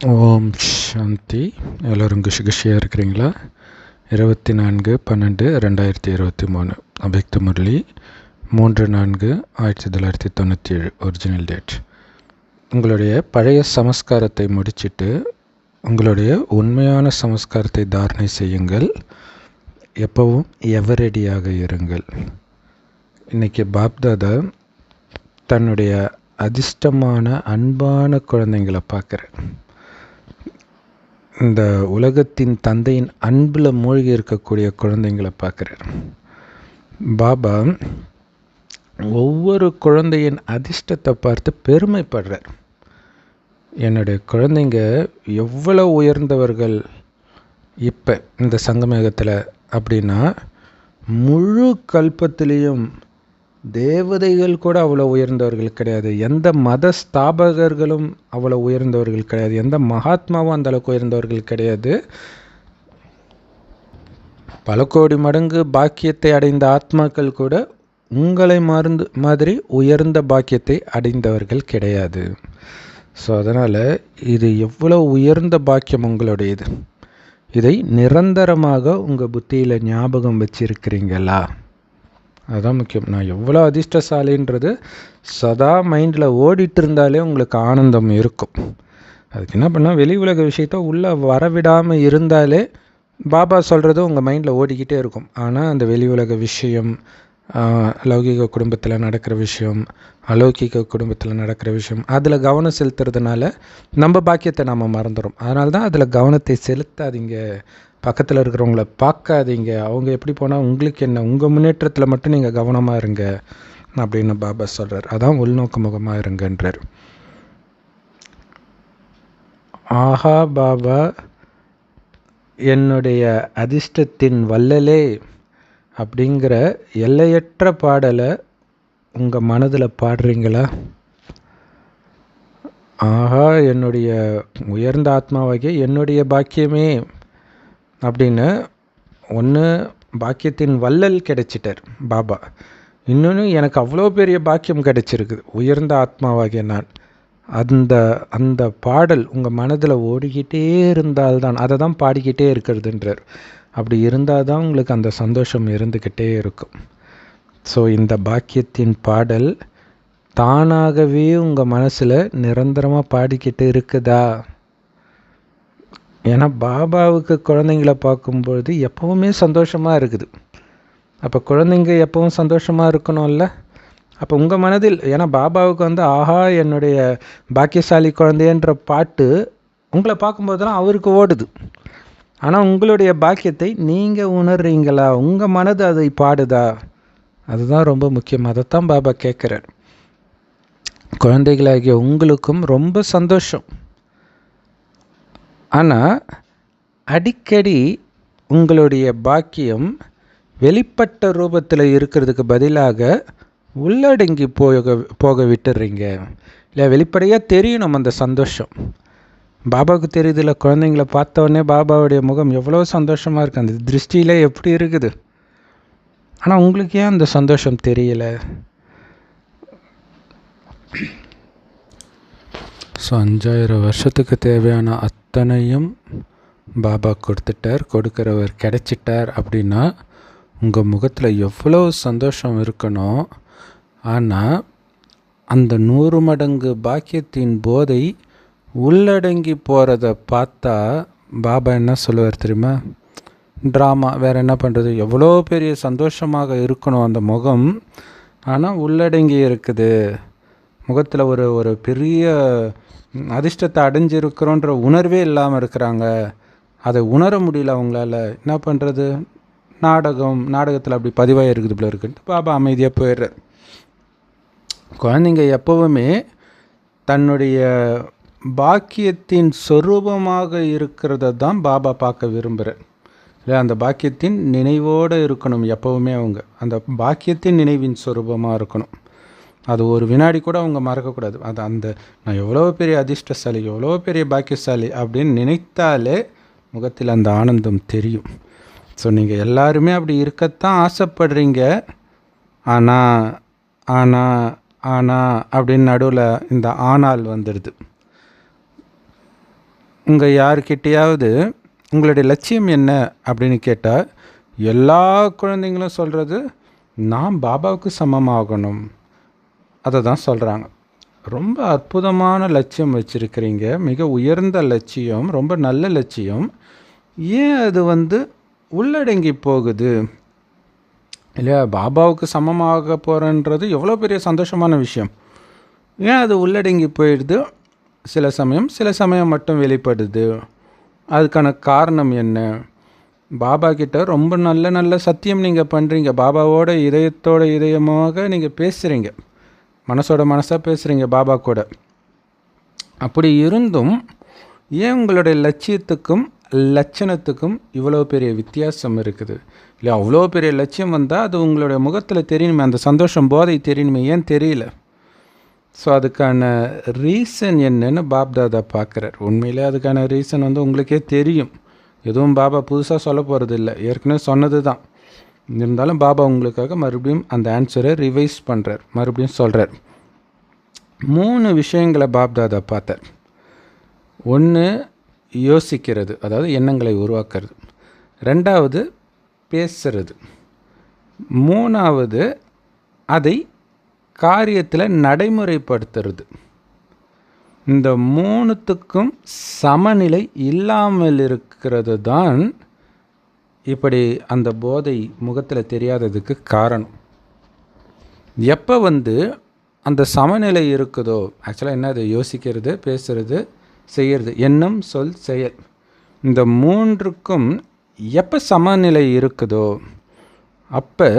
ஓம் சாந்தி. எல்லோரும் குஷியாக இருக்கிறீங்களா? 24/12/2023 அபெக்த முரளி 3/4/1997 ஒரிஜினல் டேட். உங்களுடைய பழைய சமஸ்காரத்தை முடிச்சிட்டு உங்களுடைய உண்மையான சமஸ்காரத்தை தாரணை செய்யுங்கள். எப்பவும் எவரெடியாக இருங்கள். இன்றைக்கி பாப்தாதா தன்னுடைய அதிர்ஷ்டமான அன்பான குழந்தைங்களை பார்க்குறேன். இந்த உலகத்தின் தந்தையின் அன்பில் மூழ்கி இருக்கக்கூடிய குழந்தைங்களை பார்க்குறார். பாபா ஒவ்வொரு குழந்தையின் அதிர்ஷ்டத்தை பார்த்து பெருமைப்படுறார். என்னுடைய குழந்தைங்க எவ்வளோ உயர்ந்தவர்கள் இப்போ இந்த சங்கமேகத்தில் அப்படின்னா, முழு கல்பத்திலையும் தேவதைகள் கூட அவ்வளோ உயர்ந்தவர்கள் கிடையாது. எந்த மத ஸ்தாபகர்களும் அவ்வளோ உயர்ந்தவர்கள் கிடையாது. எந்த மகாத்மாவும் அந்த அளவுக்கு உயர்ந்தவர்கள் கிடையாது. பல கோடி மடங்கு பாக்கியத்தை அடைந்த ஆத்மாக்கள் கூட உங்களை மாதிரி உயர்ந்த பாக்கியத்தை அடைந்தவர்கள் கிடையாது. ஸோ அதனால் இது எவ்வளோ உயர்ந்த பாக்கியம் உங்களுடையது. இதை நிரந்தரமாக உங்கள் புத்தியில் ஞாபகம் வச்சிருக்கிறீங்களா? அதுதான் முக்கியம். நான் எவ்வளோ அதிர்ஷ்டசாலின்றது சதா மைண்டில் ஓடிட்டு இருந்தாலே உங்களுக்கு ஆனந்தம் இருக்கும். அதுக்கு என்ன பண்ணால், வெளி உலக விஷயத்த உள்ளே வரவிடாமல் இருந்தாலே பாபா சொல்கிறது உங்கள் மைண்டில் ஓடிக்கிட்டே இருக்கும். ஆனால் அந்த வெளி உலக விஷயம், லௌகிக குடும்பத்தில் நடக்கிற விஷயம், அலௌகிக குடும்பத்தில் நடக்கிற விஷயம், அதில் கவனம் செலுத்துறதுனால நம்ம பாக்கியத்தை நம்ம மறந்துடும். அதனால தான் அதில் கவனத்தை செலுத்தாதீங்க. பக்கத்தில் இருக்கிறவங்கள பார்க்காதீங்க. அவங்க எப்படி போனால் உங்களுக்கு என்ன, உங்கள் முன்னேற்றத்தில் மட்டும் நீங்கள் கவனமாக இருங்க அப்படின்னு பாபா சொல்கிறார். அதான் உள்நோக்கு முகமாக இருங்கன்றார். ஆஹா பாபா, என்னுடைய அதிர்ஷ்டத்தின் வல்லலே அப்படிங்கிற எல்லையற்ற பாடலை உங்கள் மனதில் பாடுறீங்களா? ஆஹா, என்னுடைய உயர்ந்த ஆத்மாவாகிய என்னுடைய பாக்கியமே அப்படின்னு ஒன்று பாக்கியத்தின் வள்ளல் கிடைச்சிட்டார் பாபா. இன்னொன்று, எனக்கு அவ்வளோ பெரிய பாக்கியம் கிடைச்சிருக்குது, உயர்ந்த ஆத்மாவாகிய நான். அந்த பாடல் உங்கள் மனதில் ஓடிக்கிட்டே இருந்தால்தான், அதை தான் பாடிக்கிட்டே இருக்கிறதுன்றார். அப்படி இருந்தால் தான் உங்களுக்கு அந்த சந்தோஷம் இருந்துக்கிட்டே இருக்கும். ஸோ இந்த பாக்கியத்தின் பாடல் தானாகவே உங்கள் மனசில் நிரந்தரமாக பாடிக்கிட்டு இருக்குதா? ஏன்னா பாபாவுக்கு குழந்தைங்கள பார்க்கும்பொழுது எப்போவுமே சந்தோஷமாக இருக்குது. அப்போ குழந்தைங்க எப்பவும் சந்தோஷமாக இருக்கணும்ல. அப்போ உங்கள் மனதில், ஏன்னா பாபாவுக்கு ஆஹா என்னுடைய பாக்கியசாலி குழந்தைன்ற பாட்டு உங்களை பார்க்கும்போதெல்லாம் அவருக்கு ஓடுது. ஆனால் உங்களுடைய பாக்கியத்தை நீங்கள் உணர்றீங்களா? உங்கள் மனது அதை பாடுதா? அதுதான் ரொம்ப முக்கியம். அதைத்தான் பாபா கேட்குறார். குழந்தைகளாகிய உங்களுக்கும் ரொம்ப சந்தோஷம். ஆனால் அடிக்கடி உங்களுடைய பாக்கியம் வெளிப்பட்ட ரூபத்தில் இருக்கிறதுக்கு பதிலாக உள்ளடங்கி போக விட்டுடுறீங்க. இல்லை, வெளிப்படையாக தெரியணும் அந்த சந்தோஷம். பாபாவுக்கு தெரியுதுல்ல, குழந்தைங்கள பார்த்தோடனே பாபாவுடைய முகம் எவ்வளோ சந்தோஷமாக இருக்குது, அந்த திருஷ்டியில் எப்படி இருக்குது. ஆனால் உங்களுக்கு ஏன் அந்த சந்தோஷம் தெரியலை? ஸோ 5000 வருஷத்துக்கு தேவையான அத்தனையும் பாபா கொடுத்துட்டார். கொடுக்குறவர் கிடைச்சிட்டார் அப்படின்னா உங்கள் முகத்தில் எவ்வளோ சந்தோஷம் இருக்கணும். ஆனால் அந்த 100 மடங்கு பாக்கியத்தின் போதை உள்ளடங்கி போகிறத பார்த்தா பாபா என்ன சொல்லுவார் தெரியுமா? ட்ராமா, வேறு என்ன பண்ணுறது? எவ்வளோ பெரிய சந்தோஷமாக இருக்கணும் அந்த முகம், ஆனால் உள்ளடங்கி இருக்குது. முகத்தில் ஒரு பெரிய அதிர்ஷ்டத்தை அடைஞ்சிருக்கிறோன்ற உணர்வே இல்லாமல் இருக்கிறாங்க. அதை உணர முடியல அவங்களால. என்ன பண்ணுறது? நாடகத்தில் அப்படி பதிவாக இருக்குது போல இருக்குன்ட்டு பாபா அமைதியாக போயிடுறார். குழந்தைங்க எப்போவுமே தன்னுடைய பாக்கியத்தின் சொரூபமாக இருக்கிறத தான் பாபா பார்க்க விரும்புகிறார். இல்லை, அந்த பாக்கியத்தின் நினைவோடு இருக்கணும் எப்போவுமே. அவங்க அந்த பாக்கியத்தின் நினைவின் சொரூபமாக இருக்கணும். அது ஒரு வினாடி கூட அவங்க மறக்கக்கூடாது. நான் எவ்வளோ பெரிய அதிர்ஷ்டசாலி, எவ்வளோ பெரிய பாக்கியசாலி அப்படின்னு நினைத்தாலே முகத்தில் அந்த ஆனந்தம் தெரியும். ஸோ நீங்கள் எல்லாருமே அப்படி இருக்கத்தான் ஆசைப்படுறீங்க. ஆனால் அப்படின்னு நடுவில் இந்த ஆனால் வந்துடுது. உங்கள் யாருக்கிட்டையாவது உங்களுடைய லட்சியம் என்ன அப்படின்னு கேட்டால் எல்லா குழந்தைங்களும் சொல்கிறது நான் பாபாவுக்கு சமமாகணும். அதை தான் சொல்கிறாங்க. ரொம்ப அற்புதமான லட்சியம் வச்சுருக்கிறீங்க, மிக உயர்ந்த லட்சியம், ரொம்ப நல்ல லட்சியம். ஏன் அது உள்ளடங்கி போகுது இல்லையா? பாபாவுக்கு சமமாக போகிறன்றது எவ்வளோ பெரிய சந்தோஷமான விஷயம். ஏன் அது உள்ளடங்கி போயிடுது? சில சமயம் மட்டும் வெளிப்படுது. அதுக்கான காரணம் என்ன? பாபா கிட்ட ரொம்ப நல்ல நல்ல சத்தியம் நீங்கள் பண்ணுறீங்க, பாபாவோட இதயமாக நீங்கள் பேசுகிறீங்க, மனசோட மனசாக பேசுகிறீங்க பாபா கூட. அப்படி இருந்தும் ஏன் உங்களுடைய லட்சியத்துக்கும் லட்சணத்துக்கும் இவ்வளோ பெரிய வித்தியாசம் இருக்குது இல்லை? அவ்வளோ பெரிய லட்சியம் வந்தால் அது உங்களுடைய முகத்தில் தெரியணுமே, அந்த சந்தோஷம் போதை தெரியணுமே, ஏன் தெரியல? ஸோ அதுக்கான ரீசன் என்னன்னு பாப்தாதா பார்க்குறார். உண்மையிலே அதுக்கான ரீசன் உங்களுக்கே தெரியும். எதுவும் பாபா புதுசாக சொல்ல போகிறது இல்லை, ஏற்கனவே சொன்னது தான். இருந்தாலும் பாபா உங்களுக்காக மறுபடியும் அந்த ஆன்சரை ரிவைஸ் பண்ணுறார், மறுபடியும் சொல்கிறார். 3 விஷயங்களை பாப்தாதா பார்த்தார். 1 யோசிக்கிறது, அதாவது எண்ணங்களை உருவாக்குறது. 2வது பேசுறது. 3வது அதை காரியத்தில் நடைமுறைப்படுத்துறது. இந்த 3த்துக்கும் சமநிலை இல்லாமல் இருக்கிறது தான் இப்படி அந்த போதை முகத்தில் தெரியாததுக்கு காரணம். எப்போ அந்த சமநிலை இருக்குதோ, ஆக்சுவலாக என்ன, அது யோசிக்கிறது, பேசுகிறது, செய்கிறது, எண்ணம், சொல், செயல், இந்த 3க்கும் எப்போ சமநிலை இருக்குதோ அப்போ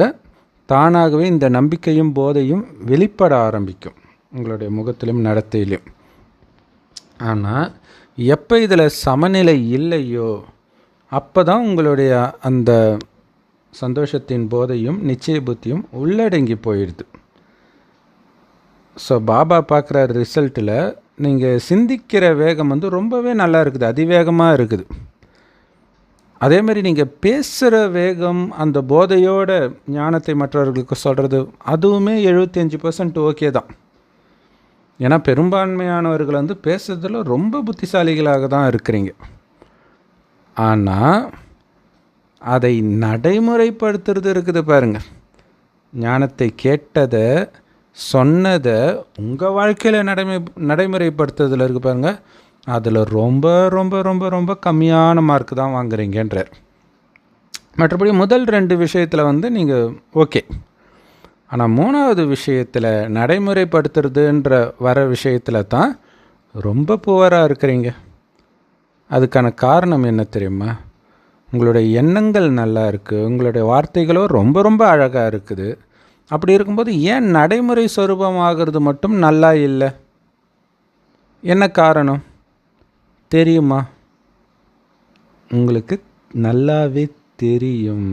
தானாகவே இந்த நம்பிக்கையும் போதையும் வெளிப்பட ஆரம்பிக்கும் உங்களுடைய முகத்திலும் நடத்தையிலும். ஆனால் எப்போ இதில் சமநிலை இல்லையோ அப்போ தான் உங்களுடைய அந்த சந்தோஷத்தின் போதையும் நிச்சய புத்தியும் உள்ளடங்கி போயிடுது. ஸோ பாபா பார்க்குற ரிசல்ட்டில் நீங்கள் சிந்திக்கிற வேகம் ரொம்பவே நல்லா இருக்குது, அதிவேகமாக இருக்குது. அதேமாதிரி நீங்கள் பேசுகிற வேகம், அந்த போதையோட ஞானத்தை மற்றவர்களுக்கு சொல்கிறது, அதுவுமே 75% ஓகே தான். ஏன்னா பெரும்பான்மையானவர்கள் பேசுறதுல ரொம்ப புத்திசாலிகளாக தான் இருக்கிறீங்க. ஆனால் அதை நடைமுறைப்படுத்துறது இருக்குது பாருங்கள். ஞானத்தை கேட்டதை, சொன்னதை உங்கள் வாழ்க்கையில் நடைமுறைப்படுத்துறதுல இருக்குது பாருங்கள், அதில் ரொம்ப ரொம்ப ரொம்ப ரொம்ப கம்மியான மார்க்கு தான் வாங்குறீங்கன்றார். மற்றபடி முதல் 2 விஷயத்தில் நீங்கள் ஓகே. ஆனால் 3வது விஷயத்தில் நடைமுறைப்படுத்துறதுன்ற வர விஷயத்தில் தான் ரொம்ப புவராக இருக்கிறீங்க. அதுக்கான காரணம் என்ன தெரியுமா? உங்களுடைய எண்ணங்கள் நல்லா இருக்குது, உங்களுடைய வார்த்தைகளோ ரொம்ப ரொம்ப அழகாக இருக்குது. அப்படி இருக்கும்போது ஏன் நடைமுறை சொரூபமாகிறது மட்டும் நல்லா இல்லை? என்ன காரணம் தெரியுமா? உங்களுக்கு நல்லாவே தெரியும்.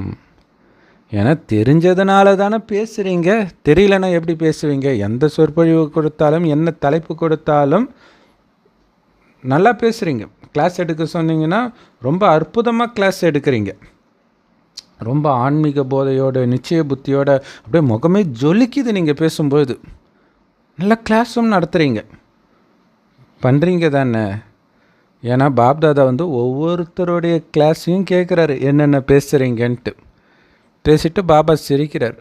ஏன்னா தெரிஞ்சதுனால தானே பேசுகிறீங்க. தெரியலன்னா எப்படி பேசுவீங்க? எந்த சொற்பொழிவு கொடுத்தாலும், என்ன தலைப்பு கொடுத்தாலும் நல்லா பேசுகிறீங்க. கிளாஸ் எடுக்க சொன்னீங்கன்னா ரொம்ப அற்புதமாக கிளாஸ் எடுக்கிறீங்க. ரொம்ப ஆன்மீக போதையோட, நிச்சய புத்தியோட அப்படியே முகமே ஜொலிக்குது நீங்கள் பேசும்போது. நல்ல கிளாஸும் நடத்துகிறீங்க, பண்ணுறீங்க தானே? ஏன்னா பாப்தாதா ஒவ்வொருத்தருடைய கிளாஸையும் கேட்குறாரு என்னென்ன பேசுகிறீங்கன்ட்டு. பேசிட்டு பாபா சிரிக்கிறார்.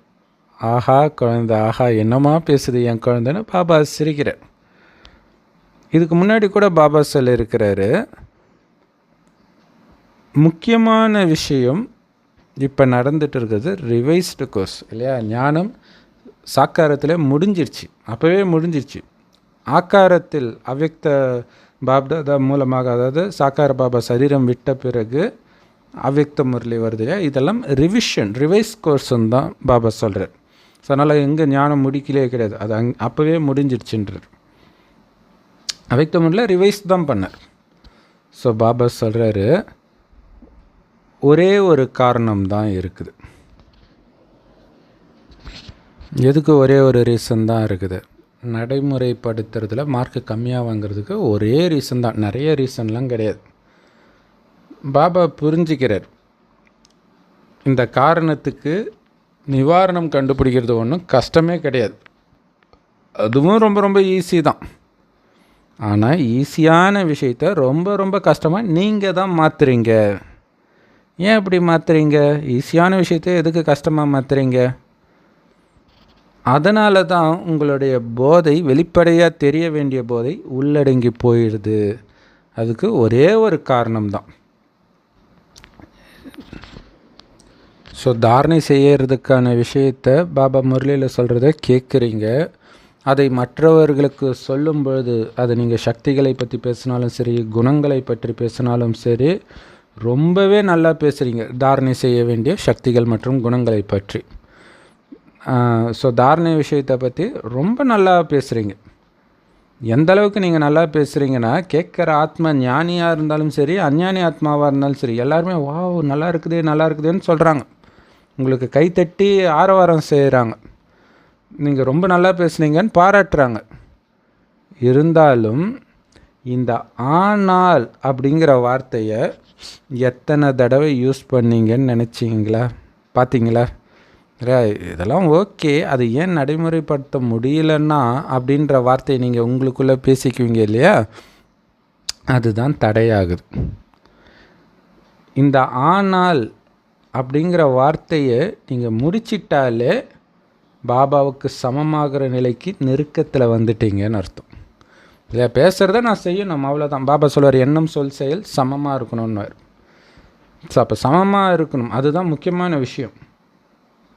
ஆஹா குழந்தை, ஆஹா என்னம்மா பேசுது என் குழந்தைன்னு பாபா சிரிக்கிறார். இதுக்கு முன்னாடி கூட பாபா சொல்லியிருக்கிறாரு, முக்கியமான விஷயம் இப்போ நடந்துட்டு இருக்கிறது ரிவைஸ்டு கோர்ஸ் இல்லையா? ஞானம் சாக்காரத்தில் முடிஞ்சிருச்சு, அப்போவே முடிஞ்சிருச்சு. ஆக்காரத்தில் அவ்யக்த பாப்தாதா மூலமாக, அதாவது சாக்கார பாபா சரீரம் விட்ட பிறகு அவ்யக்த முரளி வருது இல்லையா? இதெல்லாம் ரிவைஸ் கோர்ஸுன்னு தான் பாபா சொல்கிறார். ஸோ அதனால் எங்கே ஞானம் முடிக்கலே கிடையாது, அது அப்போவே முடிஞ்சிருச்சுன்றார். அவ்யக்த முரளியில் ரிவைஸ் தான் பண்ணார். ஸோ பாபா சொல்கிறாரு, ஒரே ஒரு காரணம் தான் இருக்குது. எதுக்கு ஒரே ஒரு ரீசன் தான் இருக்குது? நடைமுறைப்படுத்துறதுல மார்க்கு கம்மியாக வாங்கிறதுக்கு ஒரே ரீசன் தான், நிறைய ரீசன்லாம் கிடையாது. பாபா புரிஞ்சுக்கிறார், இந்த காரணத்துக்கு நிவாரணம் கண்டுபிடிக்கிறது ஒன்றும் கஷ்டமே கிடையாது, அதுவும் ரொம்ப ரொம்ப ஈஸி தான். ஆனால் ஈஸியான விஷயத்த ரொம்ப ரொம்ப கஷ்டமாக நீங்கள் தான் மாற்றுறீங்க. ஏன் அப்படி மாற்றுறீங்க? ஈஸியான விஷயத்த எதுக்கு கஷ்டமாக மாற்றுறீங்க? அதனால தான் உங்களுடைய போதை வெளிப்படையாக தெரிய வேண்டிய போதை உள்ளடங்கி போயிடுது. அதுக்கு ஒரே ஒரு காரணம்தான். ஸோ தாரணை செய்யறதுக்கான விஷயத்தை பாபா முரளியில் சொல்கிறத கேட்குறீங்க. அதை மற்றவர்களுக்கு சொல்லும் பொழுது, அது நீங்கள் சக்திகளை பற்றி பேசினாலும் சரி, குணங்களை பற்றி பேசினாலும் சரி, ரொம்பவே நல்லா பேசுகிறீங்க தாரணை செய்ய வேண்டிய சக்திகள் மற்றும் குணங்களை பற்றி. ஸோ தாரணை விஷயத்தை பற்றி ரொம்ப நல்லா பேசுகிறீங்க. எந்த அளவுக்கு நீங்கள் நல்லா பேசுகிறீங்கன்னா, கேட்குற ஆத்மா ஞானியாக இருந்தாலும் சரி, அஞ்ஞானி ஆத்மாவாக இருந்தாலும் சரி, எல்லாருமே வாவ் நல்லா இருக்குது நல்லா இருக்குதுன்னு சொல்கிறாங்க. உங்களுக்கு கைத்தட்டி ஆரவாரம் செய்கிறாங்க. நீங்கள் ரொம்ப நல்லா பேசுனீங்கன்னு பாராட்டுறாங்க. இருந்தாலும் இந்த ஆனால் அப்படிங்கிற வார்த்தையை எத்தனை தடவை யூஸ் பண்ணீங்கன்னு நினச்சிங்களா? பார்த்தீங்களா? இதெல்லாம் ஓகே, அது ஏன் நடைமுறைப்படுத்த முடியலன்னா அப்படின்ற வார்த்தையை நீங்கள் உங்களுக்குள்ளே பேசிக்குவீங்க இல்லையா? அதுதான் தடையாகுது. இந்த ஆனால் அப்படிங்கிற வார்த்தையை நீங்கள் முடிச்சிட்டாலே பாபாவுக்கு சமமாகிற நிலைக்கு நெருக்கத்தில் வந்துட்டீங்கன்னு அர்த்தம். இல்லை, பேசுகிறத நான் செய்யணும், அவ்வளோதான். பாபா சொல்வார், எண்ணம் சொல் செயல் சமமாக இருக்கணும்னு. ஸோ அப்போ சமமாக இருக்கணும், அதுதான் முக்கியமான விஷயம்.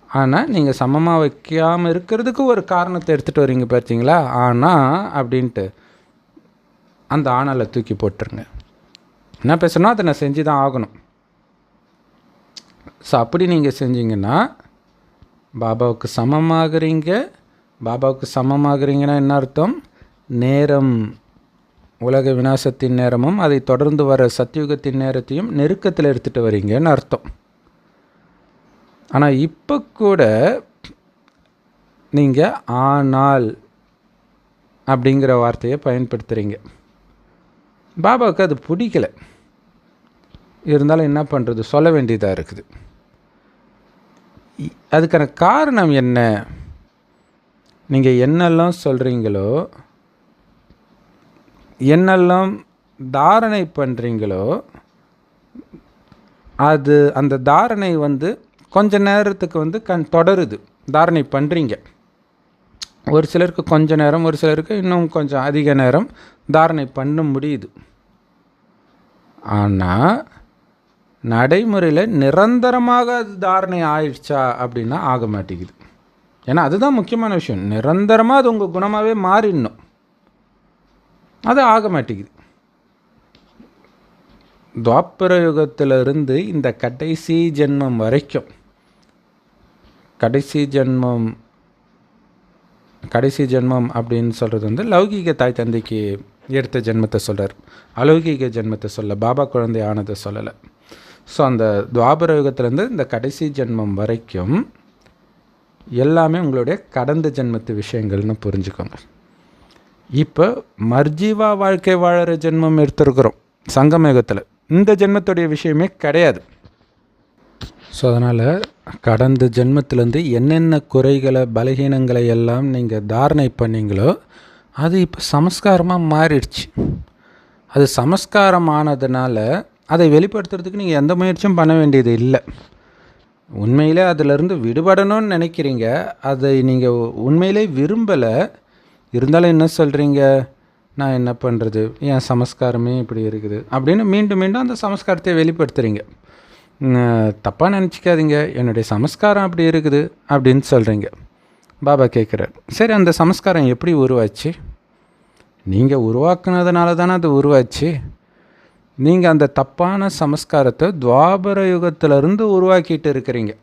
ஆனால் நீங்கள் சமமாக வைக்காமல் இருக்கிறதுக்கு ஒரு காரணத்தை எடுத்துகிட்டு வரீங்க பார்த்தீங்களா? ஆனால் அப்படின்ட்டு அந்த ஆணலை தூக்கி போட்டுருங்க. என்ன பேசணும் அதை நான் செஞ்சு தான் ஆகணும். ஸோ அப்படி நீங்கள் செஞ்சீங்கன்னா பாபாவுக்கு சமமாகறீங்க. பாபாவுக்கு சமமாகறீங்கன்னா என்ன அர்த்தம்? நேரம், உலக விநாசத்தின் நேரமும் அதை தொடர்ந்து வர சத்தியுகத்தின் நேரத்தையும் நெருக்கத்தில் எடுத்துகிட்டு வரீங்கன்னு அர்த்தம். ஆனால் இப்போ கூட நீங்கள் ஆனால் அப்படிங்கிற வார்த்தையை பயன்படுத்துகிறீங்க. பாபாவுக்கு அது பிடிக்கல. இருந்தாலும் என்ன பண்ணுறது, சொல்ல வேண்டியதாக இருக்குது. அதுக்கான காரணம் என்ன? நீங்கள் என்னெல்லாம் சொல்கிறீங்களோ, என்னெல்லாம் தாரணை பண்ணுறீங்களோ, அது அந்த தாரணை கொஞ்ச நேரத்துக்கு தொடருது. தாரணை பண்ணுறீங்க. ஒரு சிலருக்கு கொஞ்ச நேரம், ஒரு சிலருக்கு இன்னும் கொஞ்சம் அதிக நேரம் தாரணை பண்ண முடியுது. ஆனால் நடைமுறையில் நிரந்தரமாக அது தாரணை ஆயிடுச்சா அப்படின்னா ஆக மாட்டேங்குது. ஏன்னா அதுதான் முக்கியமான விஷயம். நிரந்தரமாக அது உங்கள் குணமாகவே மாறிடணும். அது ஆக மாட்டேங்குது. துவாபர யுகத்திலிருந்து இந்த கடைசி ஜென்மம் வரைக்கும், கடைசி ஜென்மம் அப்படின்னு சொல்கிறது லௌகீக தாய் தந்தைக்கு எடுத்த ஜென்மத்தை சொல்கிறார். அலௌகீக ஜென்மத்தை சொல்ல, பாபா குழந்தை ஆனதை சொல்லலை. ஸோ அந்த துவாபர யுகத்திலேருந்து இந்த கடைசி ஜென்மம் வரைக்கும் எல்லாமே உங்களுடைய கடந்த ஜென்மத்து விஷயங்கள்னு புரிஞ்சுக்கோங்க. இப்போ மர்ஜீவா வாழ்க்கை வாழற ஜென்மம் எடுத்துருக்குறோம் சங்கம யுகத்தில். இந்த ஜென்மத்துடைய விஷயமே கிடையாது. ஸோ அதனால் கடந்த ஜென்மத்திலேருந்து என்னென்ன குறைகளை, பலகீனங்களை எல்லாம் நீங்கள் தாரணை பண்ணீங்களோ அது இப்போ சமஸ்காரமாக மாறிடுச்சு. அது சமஸ்காரம் ஆனதுனால அதை வெளிப்படுத்துறதுக்கு நீங்கள் எந்த முயற்சியும் பண்ண வேண்டியது இல்லை. உண்மையிலே அதிலிருந்து விடுபடணும்னு நினைக்கிறீங்க. அதை நீங்கள் உண்மையிலே விரும்பலை. இருந்தாலும் என்ன சொல்கிறீங்க, நான் என்ன பண்ணுறது, என் சமஸ்காரமே இப்படி இருக்குது அப்படின்னு மீண்டும் மீண்டும் அந்த சமஸ்காரத்தை வெளிப்படுத்துகிறீங்க. தப்பாக நினச்சிக்காதீங்க, என்னுடைய சமஸ்காரம் அப்படி இருக்குது அப்படின்னு சொல்கிறீங்க. பாபா கேட்குறார், சரி அந்த சமஸ்காரம் எப்படி உருவாச்சு? நீங்கள் உருவாக்குனதுனால தானே அது உருவாச்சு. நீங்கள் அந்த தப்பான சமஸ்காரத்தை துவாபர யுகத்திலிருந்து உருவாக்கிட்டு இருக்கிறீங்க.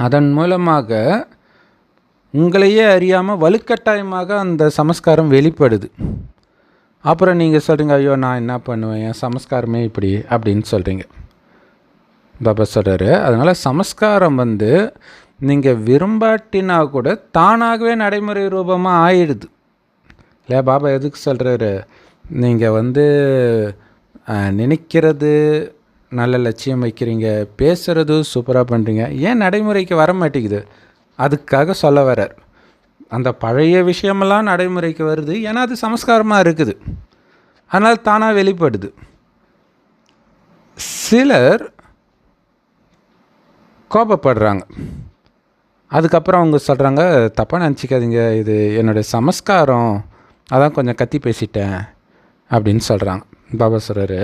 அதன் மூலமாக உங்களையே அறியாமல் வலுக்கட்டாயமாக அந்த சமஸ்காரம் வெளிப்படுது. அப்புறம் நீங்கள் சொல்கிறீங்க, ஐயோ நான் என்ன பண்ணுவேன், என் சமஸ்காரமே இப்படி அப்படின்னு சொல்கிறீங்க. பாபா சொல்கிறாரு, அதனால் சமஸ்காரம் நீங்கள் விரும்பாட்டினா கூட தானாகவே நடைமுறை ரூபமாக ஆயிடுது இல்லையா? பாபா எதுக்கு சொல்கிறாரு, நீங்கள் நினைக்கிறது நல்ல லட்சியம் வைக்கிறீங்க, பேசுகிறது சூப்பராக பண்ணுறீங்க, ஏன் நடைமுறைக்கு வர மாட்டேங்குது? அதுக்காக சொல்ல வர்றார். அந்த பழைய விஷயமெல்லாம் நடைமுறைக்கு வருது. ஏன்னா அது சமஸ்காரமாக இருக்குது, அதனால் தானாக வெளிப்படுது. சிலர் கோபப்படுறாங்க, அதுக்கப்புறம் அவங்க சொல்கிறாங்க, தப்பாக நினச்சிக்காதீங்க, இது என்னுடைய சமஸ்காரம், அதான் கொஞ்சம் கத்தி பேசிட்டேன் அப்படின்னு சொல்கிறாங்க. பாபா சொல்கிறாரு,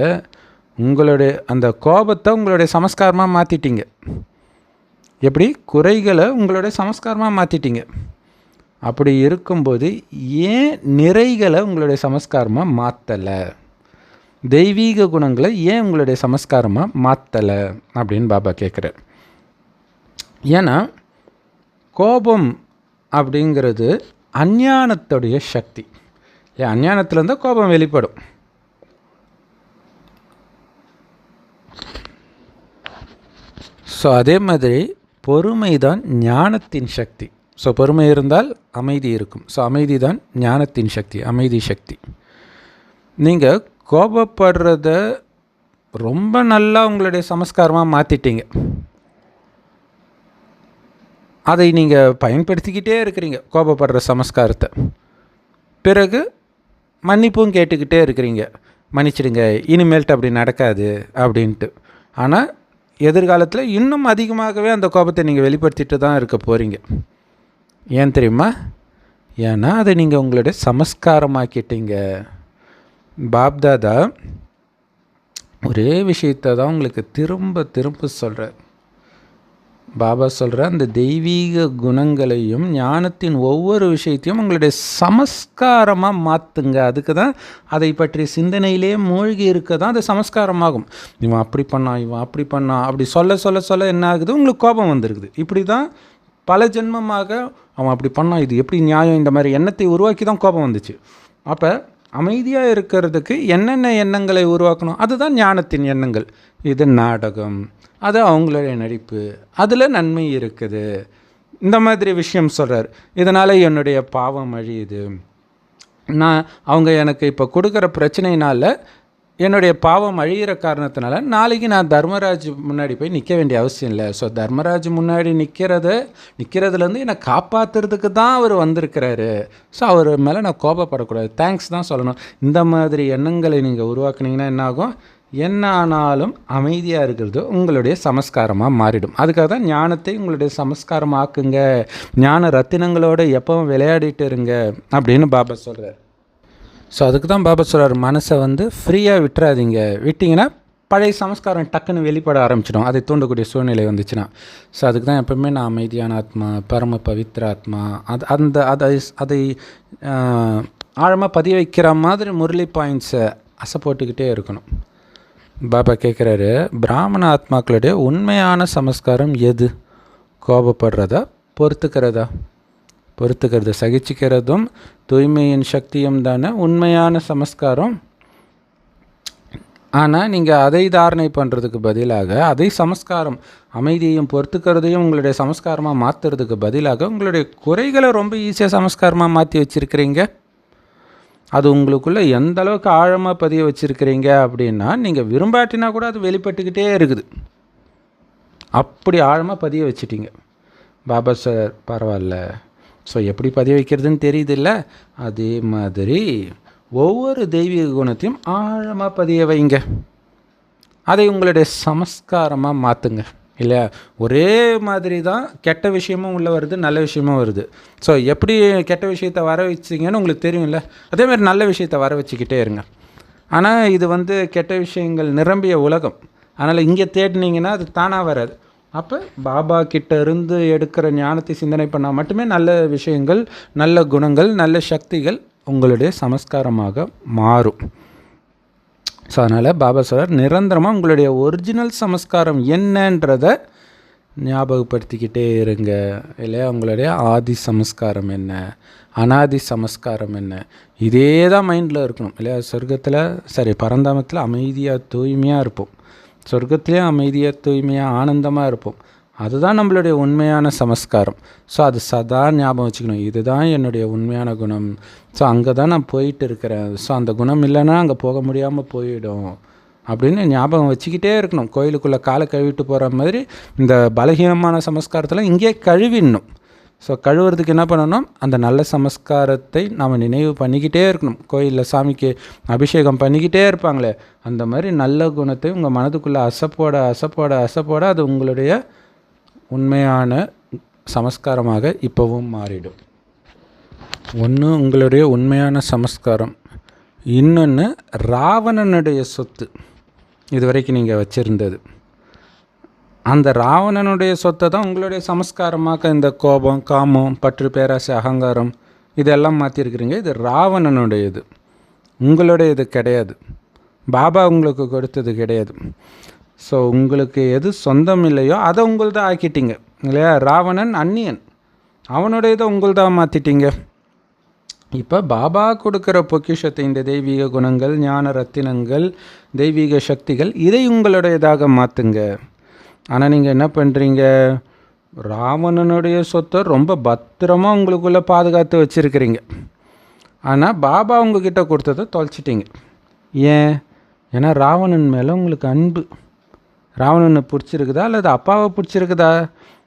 உங்களுடைய அந்த கோபத்தை உங்களுடைய சமஸ்காரமாக மாற்றிட்டீங்க. எப்படி? குறைகளை உங்களுடைய சமஸ்காரமாக மாற்றிட்டீங்க. அப்படி இருக்கும்போது ஏன் நிறைகளை உங்களுடைய சமஸ்காரமாக மாற்றலை? தெய்வீக குணங்களை ஏன் உங்களுடைய சமஸ்காரமாக மாற்றலை அப்படின்னு பாபா கேட்குறார். ஏன்னா கோபம் அப்படிங்கிறது அஞ்ஞானத்துடைய சக்தி. அஞ்ஞானத்துலேருந்து கோபம் வெளிப்படும். ஸோ அதே மாதிரி பொறுமை தான் ஞானத்தின் சக்தி. ஸோ பொறுமை இருந்தால் அமைதி இருக்கும். ஸோ அமைதி தான் ஞானத்தின் சக்தி, அமைதி சக்தி. நீங்கள் கோபப்படுறத ரொம்ப நல்லா உங்களுடைய சமஸ்காரமாக மாற்றிட்டீங்க. அதை நீங்கள் பயன்படுத்திக்கிட்டே இருக்கிறீங்க, கோபப்படுற சமஸ்காரத்தை. பிறகு மன்னிப்பும் கேட்டுக்கிட்டே இருக்கிறீங்க, மன்னிச்சிடுங்க, இனிமேல்ட்டு அப்படி நடக்காது அப்படின்ட்டு. ஆனால் எதிர்காலத்தில் இன்னும் அதிகமாகவே அந்த கோபத்தை நீங்கள் வெளிப்படுத்திட்டு தான் இருக்க போகிறீங்க. ஏன் தெரியுமா? ஏன்னா அதை நீங்கள் உங்களுடைய சமஸ்காரமாக்கிட்டீங்க. பாப்தாதா ஒரே விஷயத்தை தான் உங்களுக்கு திரும்ப திரும்ப சொல்கிறார். பாபா சொல்கிற அந்த தெய்வீக குணங்களையும் ஞானத்தின் ஒவ்வொரு விஷயத்தையும் உங்களுடைய சமஸ்காரமாக மாற்றுங்க. அதுக்கு தான் அதை பற்றி சிந்தனையிலே மூழ்கி இருக்க தான் அது சமஸ்காரமாகும். இவன் அப்படி பண்ணான், இவன் அப்படி பண்ணான், அப்படி சொல்ல சொல்ல சொல்ல என்ன ஆகுது? உங்களுக்கு கோபம் வந்துருக்குது. இப்படி தான் பல ஜென்மமாக அவன் அப்படி பண்ணான், இது எப்படி நியாயம், இந்த மாதிரி எண்ணத்தை உருவாக்கி தான் கோபம் வந்துச்சு. அப்போ அமைதியாக இருக்கிறதுக்கு என்னென்ன எண்ணங்களை உருவாக்கணும்? அதுதான் ஞானத்தின் எண்ணங்கள். இது நாடகம், அது அவங்களுடைய நடிப்பு, அதில் நன்மை இருக்குது, இந்த மாதிரி விஷயம் சொல்கிறார். இதனால் என்னுடைய பாவம் அழியுது, அவங்க எனக்கு இப்போ கொடுக்குற பிரச்சனையினால் என்னுடைய பாவம் அழிகிற காரணத்தினால நாளைக்கு நான் தர்மராஜ் முன்னாடி போய் நிற்க வேண்டிய அவசியம் இல்லை. ஸோ தர்மராஜ் முன்னாடி நிற்கிறதுலேருந்து என்னை காப்பாற்றுறதுக்கு தான் அவர் வந்திருக்கிறாரு. ஸோ அவர் மேலே நான் கோபப்படக்கூடாது, தேங்க்ஸ் தான் சொல்லணும். இந்த மாதிரி எண்ணங்களை நீங்கள் உருவாக்குனீங்கன்னா என்ன ஆகும்? என்ன ஆனாலும் அமைதியாக இருக்கிறது உங்களுடைய சமஸ்காரமாக மாறிடும். அதுக்காக தான் ஞானத்தை உங்களுடைய சமஸ்காரமாக்குங்க, ஞான ரத்தினங்களோடு எப்பவும் விளையாடிட்டு இருங்க அப்படின்னு பாபா சொல்கிறார். ஸோ அதுக்கு தான் பாபா சொல்கிறார், மனசை ஃப்ரீயாக விட்டுறாதீங்க. விட்டிங்கன்னா பழைய சமஸ்காரம் டக்குன்னு வெளிப்பட ஆரம்பிச்சிடும், அதை தூண்டக்கூடிய சூழ்நிலை வந்துச்சுன்னா. ஸோ அதுக்கு தான் எப்பவுமே நான் அமைதியான ஆத்மா, பரம பவித்திர ஆத்மா, அதை ஆழமாக பதிய வைக்கிற மாதிரி முரளி பாயிண்ட்ஸை அசை போட்டுக்கிட்டே இருக்கணும். பாபா கேட்குறாரு, பிராமண ஆத்மாக்களுடைய உண்மையான சமஸ்காரம் எது? கோபப்படுறதா, பொறுத்துக்கிறதா? பொறுத்துக்கிறது, சகிச்சுக்கிறதும் தூய்மையின் சக்தியும் தானே உண்மையான சமஸ்காரம். ஆனால் நீங்கள் அதை தாரணை பண்ணுறதுக்கு பதிலாக, அதை சமஸ்காரம், அமைதியையும் பொறுத்துக்கிறதையும் உங்களுடைய சமஸ்காரமாக மாற்றுறதுக்கு பதிலாக உங்களுடைய குறைகளை ரொம்ப ஈஸியாக சமஸ்காரமாக மாற்றி வச்சுருக்கிறீங்க. அது உங்களுக்குள்ளே எந்த அளவுக்கு ஆழமாக பதிய வச்சுருக்கிறீங்க அப்படின்னா, நீங்கள் விரும்பாட்டினா கூட அது வெளிப்பட்டுக்கிட்டே இருக்குது. அப்படி ஆழமாக பதிய வச்சிட்டிங்க. பாபா சார் பரவாயில்ல, ஸோ எப்படி பதிய வைக்கிறதுன்னு தெரியுது இல்லை? அதே மாதிரி ஒவ்வொரு தெய்வீக குணத்தையும் ஆழமாக பதிய வைங்க, அதை உங்களுடைய சமஸ்காரமாக மாற்றுங்க. இல்லையா? ஒரே மாதிரி தான் கெட்ட விஷயமும் உள்ளே வருது, நல்ல விஷயமும் வருது. ஸோ எப்படி கெட்ட விஷயத்தை வர வச்சிங்கன்னு உங்களுக்கு தெரியும்ல, அதேமாதிரி நல்ல விஷயத்தை வர வச்சுக்கிட்டே இருங்க. ஆனால் இது கெட்ட விஷயங்கள் நிரம்பிய உலகம், அதனால் இங்கே தேடினீங்கன்னா அது தானாக வராது. அப்போ பாபா கிட்ட இருந்து எடுக்கிற ஞானத்தை சிந்தனை பண்ணால் மட்டுமே நல்ல விஷயங்கள், நல்ல குணங்கள், நல்ல சக்திகள் உங்களுடைய சமஸ்காரமாக மாறும். ஸோ அதனால் பாபா சார் நிரந்தரமாக உங்களுடைய ஒரிஜினல் சமஸ்காரம் என்னன்றதை ஞாபகப்படுத்திக்கிட்டே இருங்க. இல்லையா? உங்களுடைய ஆதி சமஸ்காரம் என்ன, அனாதி சமஸ்காரம் என்ன, இதே தான் மைண்டில் இருக்கணும். இல்லையா? சொர்க்கத்தில் பரந்தாமத்தில் அமைதியாக தூய்மையாக இருப்போம், சொர்க்கத்துலேயும் அமைதியாக தூய்மையாக ஆனந்தமாக இருப்போம். அதுதான் நம்மளுடைய உண்மையான சமஸ்காரம். ஸோ அது சதா ஞாபகம் வச்சுக்கணும், இதுதான் என்னுடைய உண்மையான குணம். ஸோ அங்கே தான் நான் போயிட்டு இருக்கிறேன். ஸோ அந்த குணம் இல்லைன்னா அங்கே போக முடியாமல் போயிடும் அப்படின்னு ஞாபகம் வச்சுக்கிட்டே இருக்கணும். கோயிலுக்குள்ளே காலை கழுவிட்டு போகிற மாதிரி இந்த பலகீனமான சமஸ்காரத்தில் இங்கே கழுவிடணும். ஸோ கழுவுறதுக்கு என்ன பண்ணணும், அந்த நல்ல சமஸ்காரத்தை நாம் நினைவு பண்ணிக்கிட்டே இருக்கணும். கோயிலில் சாமிக்கு அபிஷேகம் பண்ணிக்கிட்டே இருப்பாங்களே, அந்த மாதிரி நல்ல குணத்தை உங்கள் மனதுக்குள்ளே அசப்போட அசப்போட அசப்போட அது உங்களுடைய உண்மையான சமஸ்காரமாக இப்போவும் மாறிடும். ஒன்று உங்களுடைய உண்மையான சமஸ்காரம், இன்னொன்று ராவணனுடைய சொத்து இது வரைக்கும் நீங்கள் வச்சுருந்தது. அந்த ராவணனுடைய சொத்தை தான் உங்களுடைய சமஸ்காரமாக இந்த கோபம், காமம், பற்று, பேராசை, அகங்காரம் இதெல்லாம் மாற்றிருக்கிறீங்க. இது ராவணனுடையது, உங்களுடையது கிடையாது. பாபா உங்களுக்கு கொடுத்தது கிடையாது. ஸோ உங்களுக்கு எது சொந்தம் இல்லையோ அதை உங்கள்தான் ஆக்கிட்டீங்க இல்லையா? ராவணன் அந்நியன், அவனுடையதை உங்கள்தான் மாற்றிட்டீங்க. இப்போ பாபா கொடுக்குற பொக்கிஷத்தை, இந்த தெய்வீக குணங்கள், ஞான ரத்தினங்கள், தெய்வீக சக்திகள், இதை உங்களுடையதாக மாற்றுங்க. ஆனால் நீங்கள் என்ன பண்ணுறீங்க, ராவணனுடைய சொத்தை ரொம்ப பத்திரமாக உங்களுக்குள்ளே பாதுகாத்து வச்சுருக்கிறீங்க. ஆனால் பாபா உங்ககிட்ட கொடுத்ததை தொலைச்சிட்டிங்க. ஏன்? ஏன்னா ராவணன் மேலே உங்களுக்கு அன்பு. ராவணனை பிடிச்சிருக்குதா அல்லது அப்பாவை பிடிச்சிருக்குதா?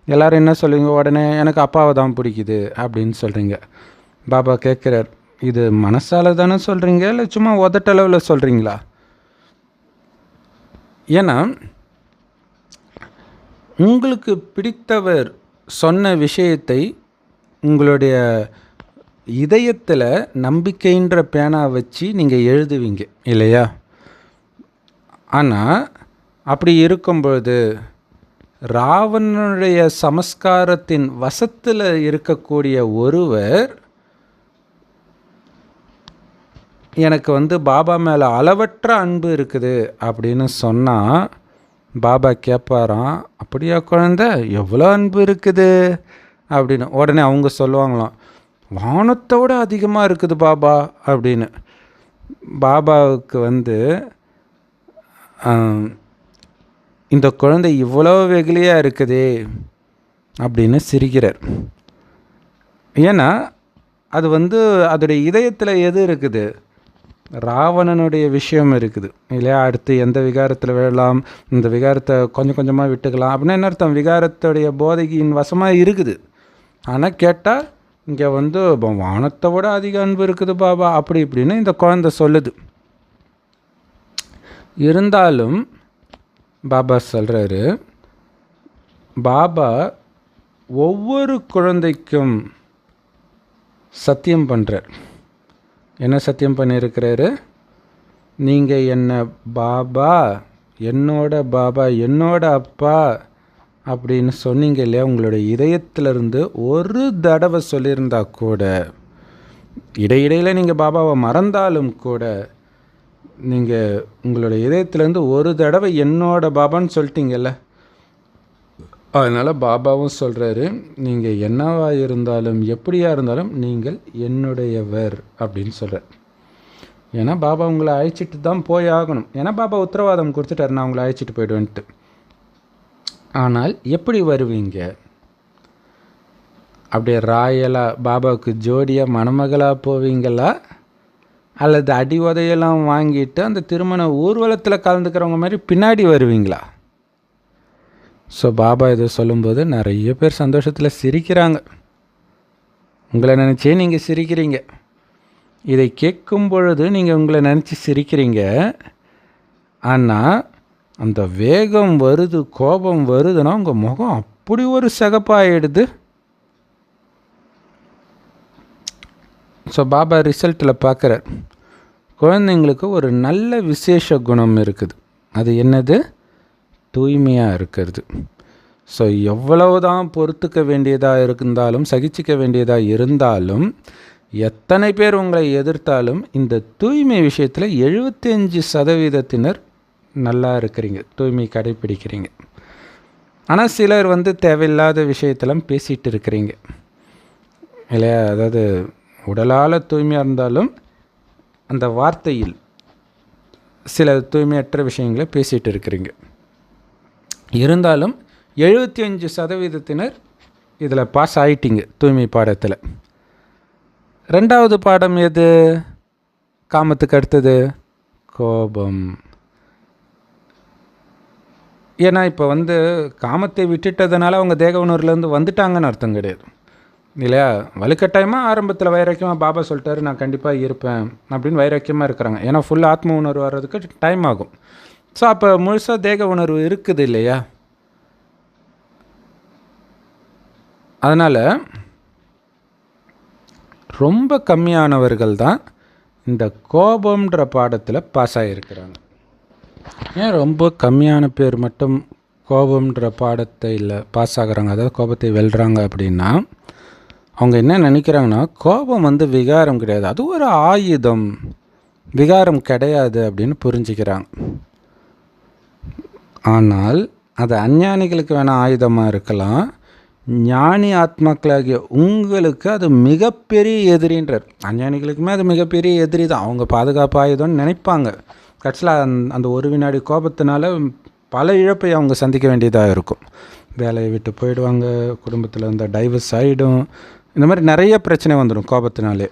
எல்லோரும் என்ன சொல்லுவீங்க, உடனே எனக்கு அப்பாவை தான் பிடிக்குது அப்படின்னு சொல்கிறீங்க. பாபா கேட்குறார், இது மனசால தானே சொல்கிறீங்க இல்லை சும்மா உதட்டளவில் சொல்கிறீங்களா? ஏன்னா உங்களுக்கு பிடித்தவர் சொன்ன விஷயத்தை உங்களுடைய இதயத்தில் நம்பிக்கைன்ற பேனா வச்சு நீங்கள் எழுதுவீங்க இல்லையா? ஆனால் அப்படி இருக்கும்பொழுது ராவணனுடைய சமஸ்காரத்தின் வசத்தில் இருக்கக்கூடிய ஒருவர் எனக்கு பாபா மேலே அளவற்ற அன்பு இருக்குது அப்படின்னு சொன்னால் பாபா கேட்பாராம், அப்படியா குழந்தை, எவ்வளோ அன்பு இருக்குது அப்படின்னு. உடனே அவங்க சொல்லுவாங்களாம், வானத்தோடு அதிகமாக இருக்குது பாபா அப்படின்னு. பாபாவுக்கு இந்த குழந்தை இவ்வளோ வெகுளியாக இருக்குதே அப்படின்னு சிரிக்கிறார். ஏன்னா அது அதோடைய இதயத்தில் எது இருக்குது, ராவணனுடைய விஷயம் இருக்குது இல்லையா? அடுத்து எந்த விகாரத்தில் விழலாம், இந்த விகாரத்தை கொஞ்சம் கொஞ்சமாக விட்டுக்கலாம் அப்படின்னு என்ன அர்த்தம், விகாரத்துடைய போதையின் வசமாக இருக்குது. ஆனால் கேட்டால் இங்கே வானத்தை விட அதிக அன்பு இருக்குது பாபா அப்படி இப்படின்னு இந்த குழந்தை சொல்லுது. இருந்தாலும் பாபா சொல்கிறாரு, பாபா ஒவ்வொரு குழந்தைக்கும் சத்தியம் பண்ணுறார். என்ன சத்தியம் பண்ணியிருக்கிறாரு, நீங்கள் என்ன பாபா, என்னோட பாபா, என்னோட அப்பா அப்படின்னு சொன்னீங்க இல்லையா? உங்களுடைய இதயத்திலிருந்து ஒரு தடவை சொல்லியிருந்தா கூட, இடையிடையில் நீங்கள் பாபாவை மறந்தாலும் கூட, நீங்கள் உங்களுடைய இதயத்திலேருந்து ஒரு தடவை என்னோட பாபான்னு சொல்லிட்டீங்கல்ல, அதனால் பாபாவும் சொல்கிறாரு, நீங்கள் என்னவாக இருந்தாலும் எப்படியா இருந்தாலும் நீங்கள் என்னுடையவர் அப்படின்னு சொல்கிறார். ஏன்னா பாபா உங்களை அழைச்சிட்டு தான் போய் ஆகணும். ஏன்னா பாபா உத்தரவாதம் கொடுத்துட்டார், நான் உங்களை அழைச்சிட்டு போய்டுவேன்ட்டு. ஆனால் எப்படி வருவீங்க? அப்படியே ராயலாக பாபாவுக்கு ஜோடியாக மணமகளாக போவீங்களா, அல்லது அடி உதையெல்லாம் வாங்கிட்டு அந்த திருமண ஊர்வலத்தில் கலந்துக்கிறவங்க மாதிரி பின்னாடி வருவீங்களா? ஸோ பாபா இதை சொல்லும்போது நிறைய பேர் சந்தோஷத்தில் சிரிக்கிறாங்க. உங்களை நினச்சே நீங்கள் சிரிக்கிறீங்க. இதை கேட்கும் பொழுது நீங்கள் உங்களை நினச்சி சிரிக்கிறீங்க. ஆனால் அந்த வேகம் வருது, கோபம் வருதுன்னா உங்கள் முகம் அப்படி ஒரு சிகப்பாயிடுது. ஸோ பாபா ரிசல்ட்டில் பார்க்குறார், குழந்தைங்களுக்கு ஒரு நல்ல விசேஷ குணம் இருக்குது. அது என்னது? தூய்மையாக இருக்கிறது. ஸோ எவ்வளவு தான் பொறுத்துக்க வேண்டியதாக இருந்தாலும், சகிச்சிக்க வேண்டியதாக இருந்தாலும், எத்தனை பேர் உங்களை எதிர்த்தாலும், இந்த தூய்மை விஷயத்தில் 75% நல்லா இருக்கிறீங்க, தூய்மை கடைப்பிடிக்கிறீங்க. ஆனால் சிலர் தேவையில்லாத விஷயத்தெல்லாம் பேசிகிட்டு இருக்கிறீங்க இல்லையா? அதாவது உடலால் தூய்மையாக இருந்தாலும் அந்த வார்த்தையில் சில தூய்மையற்ற விஷயங்களை பேசிகிட்டு இருக்கிறீங்க. இருந்தாலும் 75% இதில் பாஸ் ஆகிட்டீங்க தூய்மை பாடத்தில். ரெண்டாவது பாடம் எது? காமத்துக்கு அடுத்தது கோபம். ஏன்னா இப்போ காமத்தை விட்டுட்டதுனால அவங்க தேக உணர்வுலேருந்து வந்துட்டாங்கன்னு அர்த்தம் கிடையாது. இல்லையா? வலுக்கட்டாயமாக ஆரம்பத்தில் வைராக்கியமாக பாபா சொல்லிட்டாரு நான் கண்டிப்பாக இருப்பேன் அப்படின்னு வைராக்கியமாக இருக்கிறாங்க. ஏன்னா ஃபுல் ஆத்ம உணர்வு வர்றதுக்கு டைம் ஆகும். ஸோ அப்போ முழுசாக தேக உணர்வு இருக்குது இல்லையா? அதனால் ரொம்ப கம்மியானவர்கள் தான் இந்த கோபம்ன்ற பாடத்தில் பாஸ் ஆகியிருக்கிறாங்க. ஏன் ரொம்ப கம்மியான பேர் மட்டும் கோபம்ன்ற பாடத்தை இல்லை பாஸ் ஆகுறாங்க, அதாவது கோபத்தை வெல்றாங்க அப்படின்னா, அவங்க என்ன நினைக்கிறாங்கன்னா கோபம் வந்து விகாரம் கிடையாது, அது ஒரு ஆயுதம், விகாரம் கிடையாது அப்படின்னு புரிஞ்சுக்கிறாங்க. ஆனால் அது அஞ்ஞானிகளுக்கு வேணால் ஆயுதமாக இருக்கலாம், ஞானி ஆத்மாக்களாகிய உங்களுக்கு அது மிகப்பெரிய எதிரின்றார். அஞ்ஞானிகளுக்குமே அது மிகப்பெரிய எதிரி தான், அவங்க பாதுகாப்பு ஆயுதம்னு நினைப்பாங்க. கட்சியில் அந்த ஒரு வினாடி கோபத்தினால பல இழப்பை அவங்க சந்திக்க வேண்டியதாக இருக்கும். வேலையை விட்டு போயிடுவாங்க, குடும்பத்தில் இந்த டைவர்ஸ் ஆகிடும், இந்த மாதிரி நிறைய பிரச்சனை வந்துடும் கோபத்தினாலே.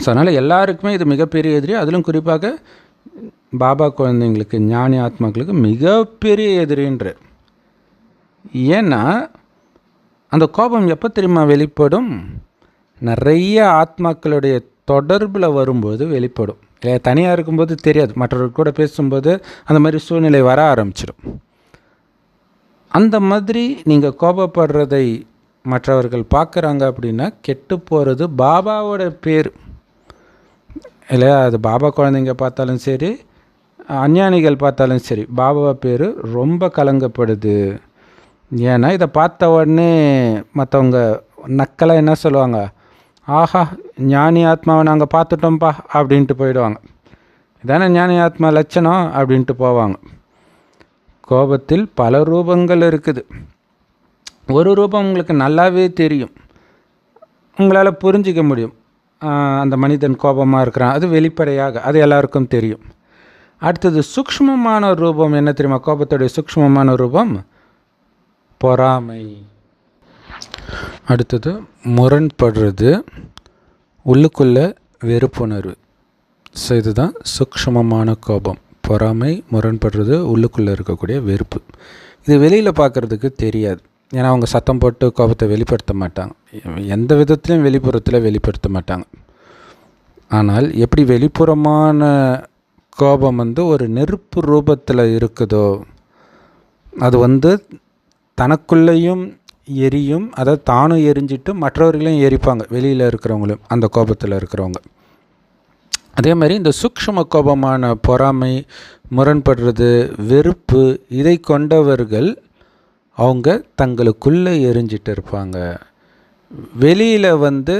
ஸோ அதனால் எல்லாருக்குமே இது மிகப்பெரிய எதிரி, அதிலும் குறிப்பாக பாபா குழந்தைங்களுக்கு ஞானி ஆத்மாக்களுக்கு மிகப்பெரிய எதிரின்ற. ஏன்னா அந்த கோபம் எப்போ தெரியுமா வெளிப்படும்? நிறைய ஆத்மாக்களுடைய தொடர்பில் வரும்போது வெளிப்படும். இல்லையா? தனியாக இருக்கும்போது தெரியாது, மற்றவர்கள் கூட பேசும்போது அந்த மாதிரி சூழ்நிலை வர ஆரம்பிச்சிடும். அந்த மாதிரி நீங்கள் கோபப்படுறதை மற்றவர்கள் பார்க்குறாங்க அப்படின்னா கெட்டு போகிறது பாபாவோட பேர் இல்லையா? அது பாபா குழந்தைங்க பார்த்தாலும் சரி, அஞ்ஞானிகள் பார்த்தாலும் சரி, பாபா பேர் ரொம்ப கலங்கப்படுது. ஏன்னா இதை பார்த்த உடனே மற்றவங்க நக்கலாக என்ன சொல்லுவாங்க, ஆஹா ஞானி ஆத்மாவை நாங்கள் பார்த்துட்டோம்ப்பா அப்படின்ட்டு போயிடுவாங்க. இதானே ஞானி ஆத்மா லட்சணம் அப்படின்ட்டு போவாங்க. கோபத்தில் பல ரூபங்கள் இருக்குது. ஒரு ரூபம் உங்களுக்கு நல்லாவே தெரியும், உங்களால் புரிஞ்சிக்க முடியும், அந்த மனிதன் கோபமாக இருக்கிறான், அது வெளிப்படையாக, அது எல்லாருக்கும் தெரியும். அடுத்தது சூக்ஷ்மமான ரூபம் என்ன தெரியுமா? கோபத்துடைய சூக்ஷ்மமான ரூபம் பொறாமை. அடுத்தது முரண்படுறது, உள்ளுக்குள்ள வெறுப்புணர்வு. ஸோ இதுதான் சூக்ஷ்மமான கோபம், பொறாமை, முரண்படுறது, உள்ளுக்குள்ளே இருக்கக்கூடிய வெறுப்பு. இது வெளியில் பார்க்குறதுக்கு தெரியாது, ஏன்னா அவங்க சத்தம் போட்டு கோபத்தை வெளிப்படுத்த மாட்டாங்க, எந்த விதத்துலையும் வெளிப்புறத்தில் வெளிப்படுத்த மாட்டாங்க. ஆனால் எப்படி வெளிப்புறமான கோபம் வந்து ஒரு நெருப்பு ரூபத்தில் இருக்குதோ, அது வந்து தனக்குள்ளேயும் எரியும், அதை தானும் எரிஞ்சிட்டு மற்றவர்களையும் எரிப்பாங்க, வெளியில் இருக்கிறவங்களும், அந்த கோபத்தில் இருக்கிறவங்க. அதே மாதிரி இந்த சூக்ஷ்ம கோபமான பொறாமை, முரண்படுறது, வெறுப்பு, இதை கொண்டவர்கள் அவங்க தங்களுக்குள்ளே எரிஞ்சிட்டு இருப்பாங்க. வெளியில் வந்து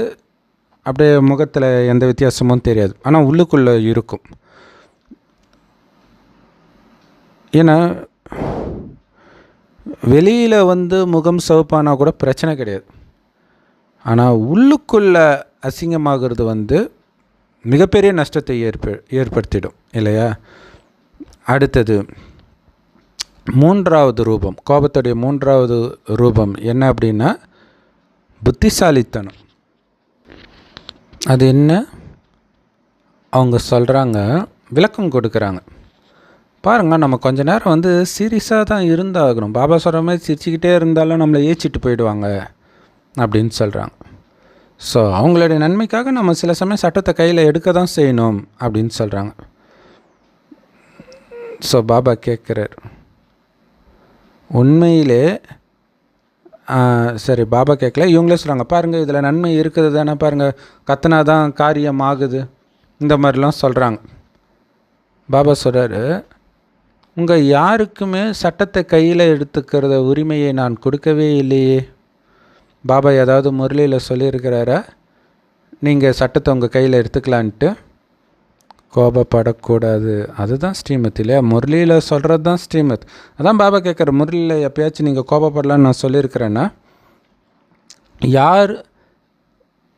அப்படியே முகத்தில் எந்த வித்தியாசமும் தெரியாது, ஆனால் உள்ளுக்குள்ளே இருக்கும். ஏன்னா வெளியில் வந்து முகம் சிவப்பானா கூட பிரச்சனை கிடையாது, ஆனால் உள்ளுக்குள்ளே அசிங்கமாகிறது வந்து மிகப்பெரிய நஷ்டத்தை ஏற்படுத்திடும் இல்லையா? அடுத்தது மூன்றாவது ரூபம், கோபத்துடைய மூன்றாவது ரூபம் என்ன அப்படின்னா புத்திசாலித்தனம். அது என்ன அவங்க சொல்கிறாங்க, விளக்கம் கொடுக்குறாங்க. பாருங்கள், நம்ம கொஞ்ச நேரம் வந்து சீரியஸாக தான் இருந்தாகணும், பாபா சொல்கிற மாதிரி சிரிச்சுக்கிட்டே இருந்தாலும் நம்மளை ஏச்சிட்டு போயிடுவாங்க அப்படின்னு சொல்கிறாங்க. ஸோ அவங்களுடைய நன்மைக்காக நம்ம சில சமயம் சட்டத்தை கையில் எடுக்க தான் செய்யணும் அப்படின்னு சொல்கிறாங்க. ஸோ பாபா கேட்குறார், உண்மையிலே சரி பாபா கேட்கல, இவங்களே சொல்கிறாங்க, பாருங்கள் இதில் நன்மை இருக்குது தானே, பாருங்கள் கத்துனா தான் காரியம் ஆகுது, இந்த மாதிரிலாம் சொல்கிறாங்க. பாபா சொல்கிறாரு, உங்கள் யாருக்குமே சட்டத்தை கையில் எடுத்துக்கிறத உரிமையை நான் கொடுக்கவே இல்லையே. பாபா ஏதாவது முரளியில் சொல்லியிருக்கிறாரா நீங்கள் சட்டத்தை உங்கள் கையில் எடுத்துக்கலான்ட்டு? கோபப்படக்கூடாது, அதுதான் ஸ்ரீமத் இல்லையா? முரளியில் சொல்கிறது தான் ஸ்ரீமத். அதான் பாபா கேட்குற, முரளியில் எப்பயாச்சும் நீங்கள் கோபப்படலான்னு நான் சொல்லியிருக்கிறேன்னா, யார்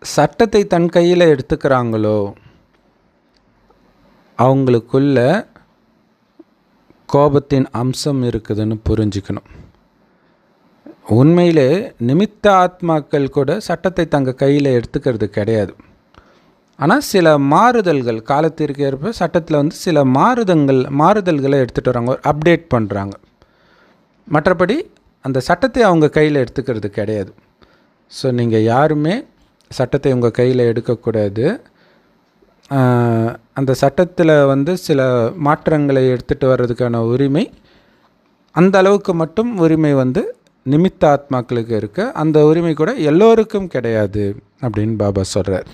சட்டத்தை தன் கையில் எடுத்துக்கிறாங்களோ அவங்களுக்குள்ள கோபத்தின் அம்சம் இருக்குதுன்னு புரிஞ்சுக்கணும். உண்மையிலே நிமித்த ஆத்மாக்கள் கூட சட்டத்தை தங்கள் கையில் எடுத்துக்கிறது கிடையாது. ஆனால் சில மாறுதல்கள் காலத்திற்கு ஏற்ப சட்டத்தில் வந்து சில மாறுதல்களை எடுத்துகிட்டு வராங்க, அப்டேட் பண்ணுறாங்க. மற்றபடி அந்த சட்டத்தை அவங்க கையில் எடுத்துக்கிறது கிடையாது. ஸோ நீங்கள் யாருமே சட்டத்தை உங்கள் கையில் எடுக்கக்கூடாது. அந்த சட்டத்தில் வந்து சில மாற்றங்களை எடுத்துகிட்டு வர்றதுக்கான உரிமை, அந்த அளவுக்கு மட்டும் உரிமை வந்து நிமித்த ஆத்மாக்களுக்கு இருக்க, அந்த உரிமை கூட எல்லோருக்கும் கிடையாது அப்படின்னு பாபா சொல்கிறார்.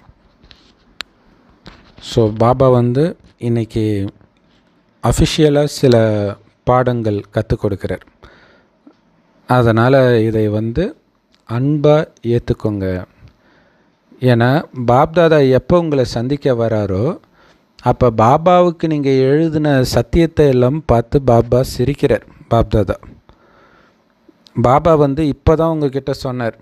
ஸோ பாபா வந்து இன்றைக்கி அஃபிஷியலாக சில பாடங்கள் கற்றுக் கொடுக்குறார். அதனால் இதை வந்து அன்பாக ஏற்றுக்கோங்க. ஏன்னா பாப்தாதா எப்போ உங்களை சந்திக்க வராரோ அப்போ பாபாவுக்கு நீங்கள் எழுதின சத்தியத்தை எல்லாம் பார்த்து பாபா சிரிக்கிறார். பாப்தாதா பாபா வந்து இப்போ தான் உங்ககிட்ட சொன்னார்,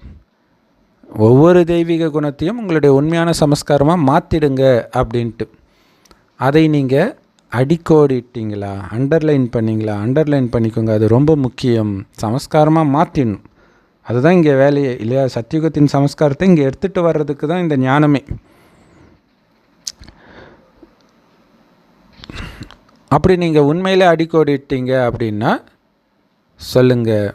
ஒவ்வொரு தெய்வீக குணத்தையும் உங்களுடைய உண்மையான சமஸ்காரமாக மாற்றிடுங்க அப்படின்ட்டு. அதை நீங்கள் அடிக்கோடிட்டீங்களா, அண்டர்லைன் பண்ணிங்களா? அண்டர்லைன் பண்ணிக்கோங்க, அது ரொம்ப முக்கியம். சமஸ்காரமாக மாற்றிடணும், அதுதான் இங்கே வேலையே இல்லையா? சத்தியுகத்தின் சமஸ்காரத்தை இங்கே எடுத்துகிட்டு வர்றதுக்கு தான் இந்த ஞானமே. அப்படி நீங்கள் உண்மையிலே அடிக்கோடிட்டீங்க அப்படின்னா சொல்லுங்கள்,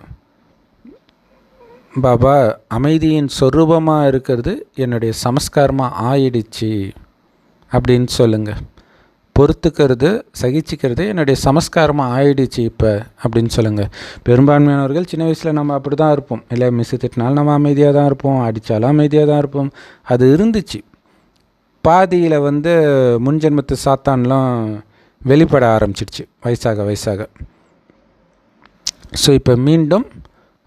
பாபா அமைதியின் சொரூபமாக இருக்கிறது என்னுடைய சமஸ்காரமாக ஆயிடுச்சு அப்படின்னு சொல்லுங்கள். பொறுத்துக்கிறது, சகிச்சிக்கிறது என்னுடைய சமஸ்காரமாக ஆயிடுச்சு இப்போ அப்படின்னு சொல்லுங்கள். பெரும்பான்மையானவர்கள் சின்ன வயசில் நம்ம அப்படி தான் இருப்போம் இல்லை, மிஸ் திட்டினாலும் நம்ம அமைதியாக தான் இருப்போம், அடித்தாலும் அமைதியாக தான் இருப்போம். அது இருந்துச்சு. பாதியில் வந்து முன்ஜென்மத்து சாத்தான்லாம் வெளிப்பட ஆரம்பிச்சிடுச்சு வயசாக. ஸோ இப்போ மீண்டும்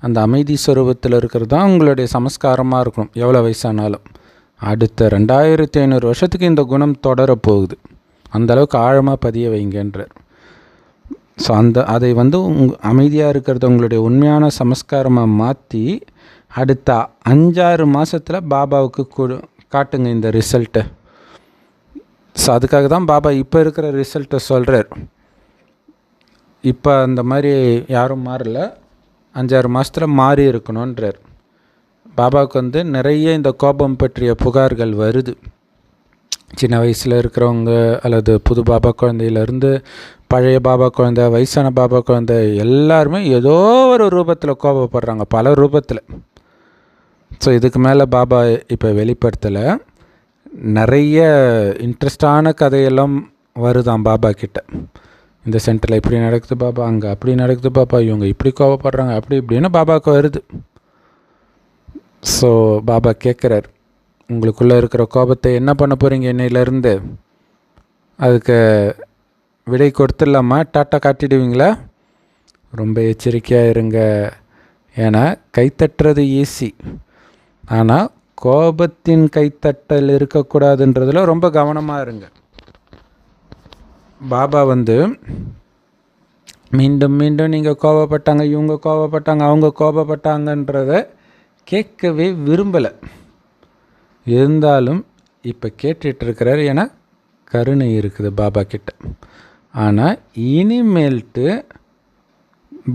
அந்த அமைதி ஸ்வரூபத்தில் இருக்கிறது தான் உங்களுடைய சமஸ்காரமாக இருக்கணும் எவ்வளோ வயசானாலும். அடுத்த 2500 வருஷத்துக்கு இந்த குணம் தொடரப்போகுது. அந்தளவுக்கு ஆழமாக பதிய வைங்கன்றார். ஸோ அதை வந்து அமைதியாக இருக்கிறத உங்களுடைய உண்மையான சமஸ்காரமாக மாற்றி அடுத்த 5-6 மாதத்தில் பாபாவுக்கு காட்டுங்க இந்த ரிசல்ட்டை. ஸோ அதுக்காக தான் பாபா இப்போ இருக்கிற ரிசல்ட்டை சொல்கிறார். இப்போ அந்த மாதிரி யாரும் மாறல, 5-6 மாதத்தில் மாறி இருக்கணுன்றார். பாபாவுக்கு வந்து நிறைய இந்த கோபம் பற்றிய புகார்கள் வருது. சின்ன வயசில் இருக்கிறவங்க அல்லது புது பாபா குழந்தையிலேருந்து பழைய பாபா குழந்தை, வயசான பாபா குழந்தை எல்லாருமே ஏதோ ஒரு ரூபத்தில் கோபப்படுறாங்க, பல ரூபத்தில். ஸோ இதுக்கு மேலே பாபா இப்போ வெளிப்படுத்தலை. நிறைய இன்ட்ரெஸ்டான கதையெல்லாம் வருதான் பாபா கிட்ட. இந்த சென்டரில் இப்படி நடக்குது பாபா, அங்கே அப்படி நடக்குது பாபா, இவங்க இப்படி கோபப்படுறாங்க, அப்படி இப்படின்னு பாபாவுக்கு வருது. ஸோ பாபா கேட்குறார், உங்களுக்குள்ளே இருக்கிற கோபத்தை என்ன பண்ண போகிறீங்க இன்னையிலேருந்து? அதுக்கு விடை கொடுத்துடலாமா? டாட்டா காட்டிடுவீங்களா? ரொம்ப எச்சரிக்கையாக இருங்க. ஏன்னா கைத்தட்டுறது ஈஸி, ஆனால் கோபத்தின் கைத்தட்டல் இருக்கக்கூடாதுன்றதில் ரொம்ப கவனமாக இருங்க. பாபா வந்து மீண்டும் மீண்டும் நீங்கள் கோபப்பட்டாங்க, இவங்க கோபப்பட்டாங்க, அவங்க கோபப்பட்டாங்கன்றத கேட்கவே விரும்பலை. இருந்தாலும் இப்போ கேட்டுட்ருக்கிறார், ஏன்னா கருணை இருக்குது பாபா கிட்ட. ஆனால் இனிமேல்ட்டு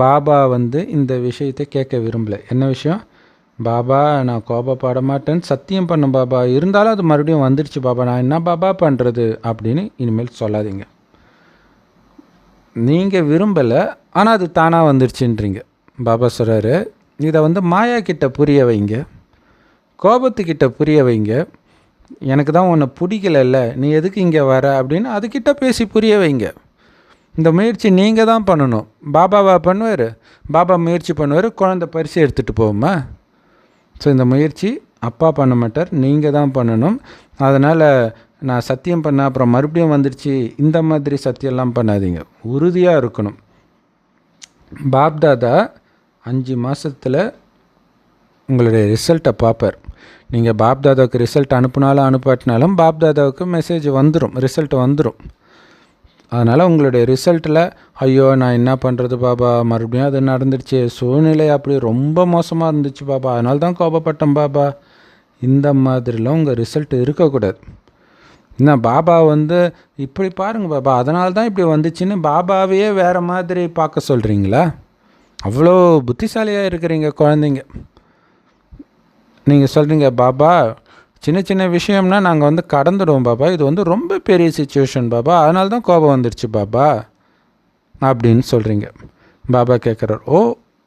பாபா வந்து இந்த விஷயத்தை கேட்க விரும்பலை. என்ன விஷயம்? பாபா நான் கோபப்பட மாட்டேன்னு சத்தியம் பண்ண பாபா, இருந்தாலும் அது மறுபடியும் வந்துடுச்சு பாபா, நான் என்ன பாபா பண்ணுறது அப்படின்னு இனிமேல் சொல்லாதீங்க. நீங்கள் விரும்பலை, ஆனால் அது தானாக வந்துடுச்சுன்றீங்க. பாபா சொல்கிறாரு, இதை வந்து மாயா கிட்ட புரிய வைங்க, கோபத்துக்கிட்ட புரிய வைங்க. எனக்கு தான் உன்னை பிடிக்கல, நீ எதுக்கு இங்கே வர அப்படின்னு அதுக்கிட்ட பேசி புரிய வைங்க. இந்த முயற்சி நீங்கள் தான் பண்ணணும். பாபாவா பண்ணுவார்? பாபா முயற்சி பண்ணுவார், குழந்தை பரிசு எடுத்துகிட்டு போகுமா? ஸோ இந்த முயற்சி அப்பா பண்ண மாட்டார், நீங்கள் தான் பண்ணணும். அதனால் நான் சத்தியம் பண்ண அப்புறம் மறுபடியும் வந்துடுச்சு இந்த மாதிரி சத்தியம்லாம் பண்ணாதீங்க, உறுதியாக இருக்கணும். பாப்தாதா 5 மாதத்தில் உங்களுடைய ரிசல்ட்டை பார்ப்பார். நீங்கள் பாப்தாதாவுக்கு ரிசல்ட் அனுப்புனாலும் அனுப்பாட்டினாலும் பாப்தாதாவுக்கு மெசேஜ் வந்துடும், ரிசல்ட் வந்துடும். அதனால் உங்களுடைய ரிசல்ட்டில் ஐயோ நான் என்ன பண்ணுறது பாபா, மறுபடியும் அது நடந்துடுச்சு, சூழ்நிலை அப்படி ரொம்ப மோசமாக இருந்துச்சு பாபா, அதனால தான் கோபப்பட்டேன் பாபா, இந்த மாதிரிலாம் உங்கள் ரிசல்ட் இருக்கக்கூடாது. என்ன பாபா வந்து இப்படி பாருங்கள் பாபா, அதனால தான் இப்படி வந்துச்சுன்னு பாபாவையே வேறு மாதிரி பார்க்க சொல்கிறீங்களா? அவ்வளோ புத்திசாலியாக இருக்கிறீங்க குழந்தைங்க. நீங்கள் சொல்கிறீங்க பாபா சின்ன சின்ன விஷயம்னா நாங்கள் வந்து கடந்துடுவோம் பாபா, இது வந்து ரொம்ப பெரிய சிச்சுவேஷன் பாபா, அதனால தான் கோபம் வந்துடுச்சு பாபா அப்படின்னு சொல்கிறீங்க. பாபா கேட்குறார், ஓ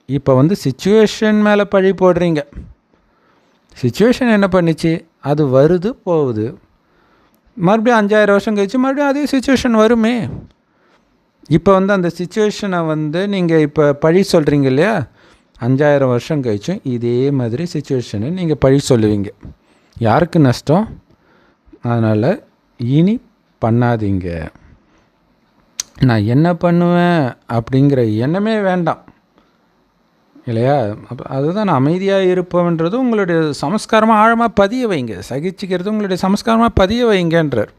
இப்போ வந்து சிச்சுவேஷன் மேலே பழி போடுறீங்க. சிச்சுவேஷன் என்ன பண்ணிச்சு, அது வருது போகுது, மறுபடியும் 5000 வருஷம் கழிச்சு மறுபடியும் அதே சுச்சுவேஷன் வருமே. இப்போ அந்த சுச்சுவேஷனை நீங்கள் இப்போ பழி சொல்கிறீங்க இல்லையா, 5000 வருஷம் கழிச்சும் இதே மாதிரி சுச்சுவேஷனை நீங்கள் பழி சொல்லுவீங்க. யாருக்கு நஷ்டம்? அதனால் இனி பண்ணாதீங்க. நான் என்ன பண்ணுவேன் அப்படிங்கிற எண்ணமே வேண்டாம் இல்லையா. அப்போ அதுதான் நான் அமைதியாக இருப்போன்றது உங்களுடைய சமஸ்காரமாக ஆழமாக பதிய வைங்க. சகிச்சுக்கிறது உங்களுடைய சமஸ்காரமாக பதிய வைங்கன்றார்.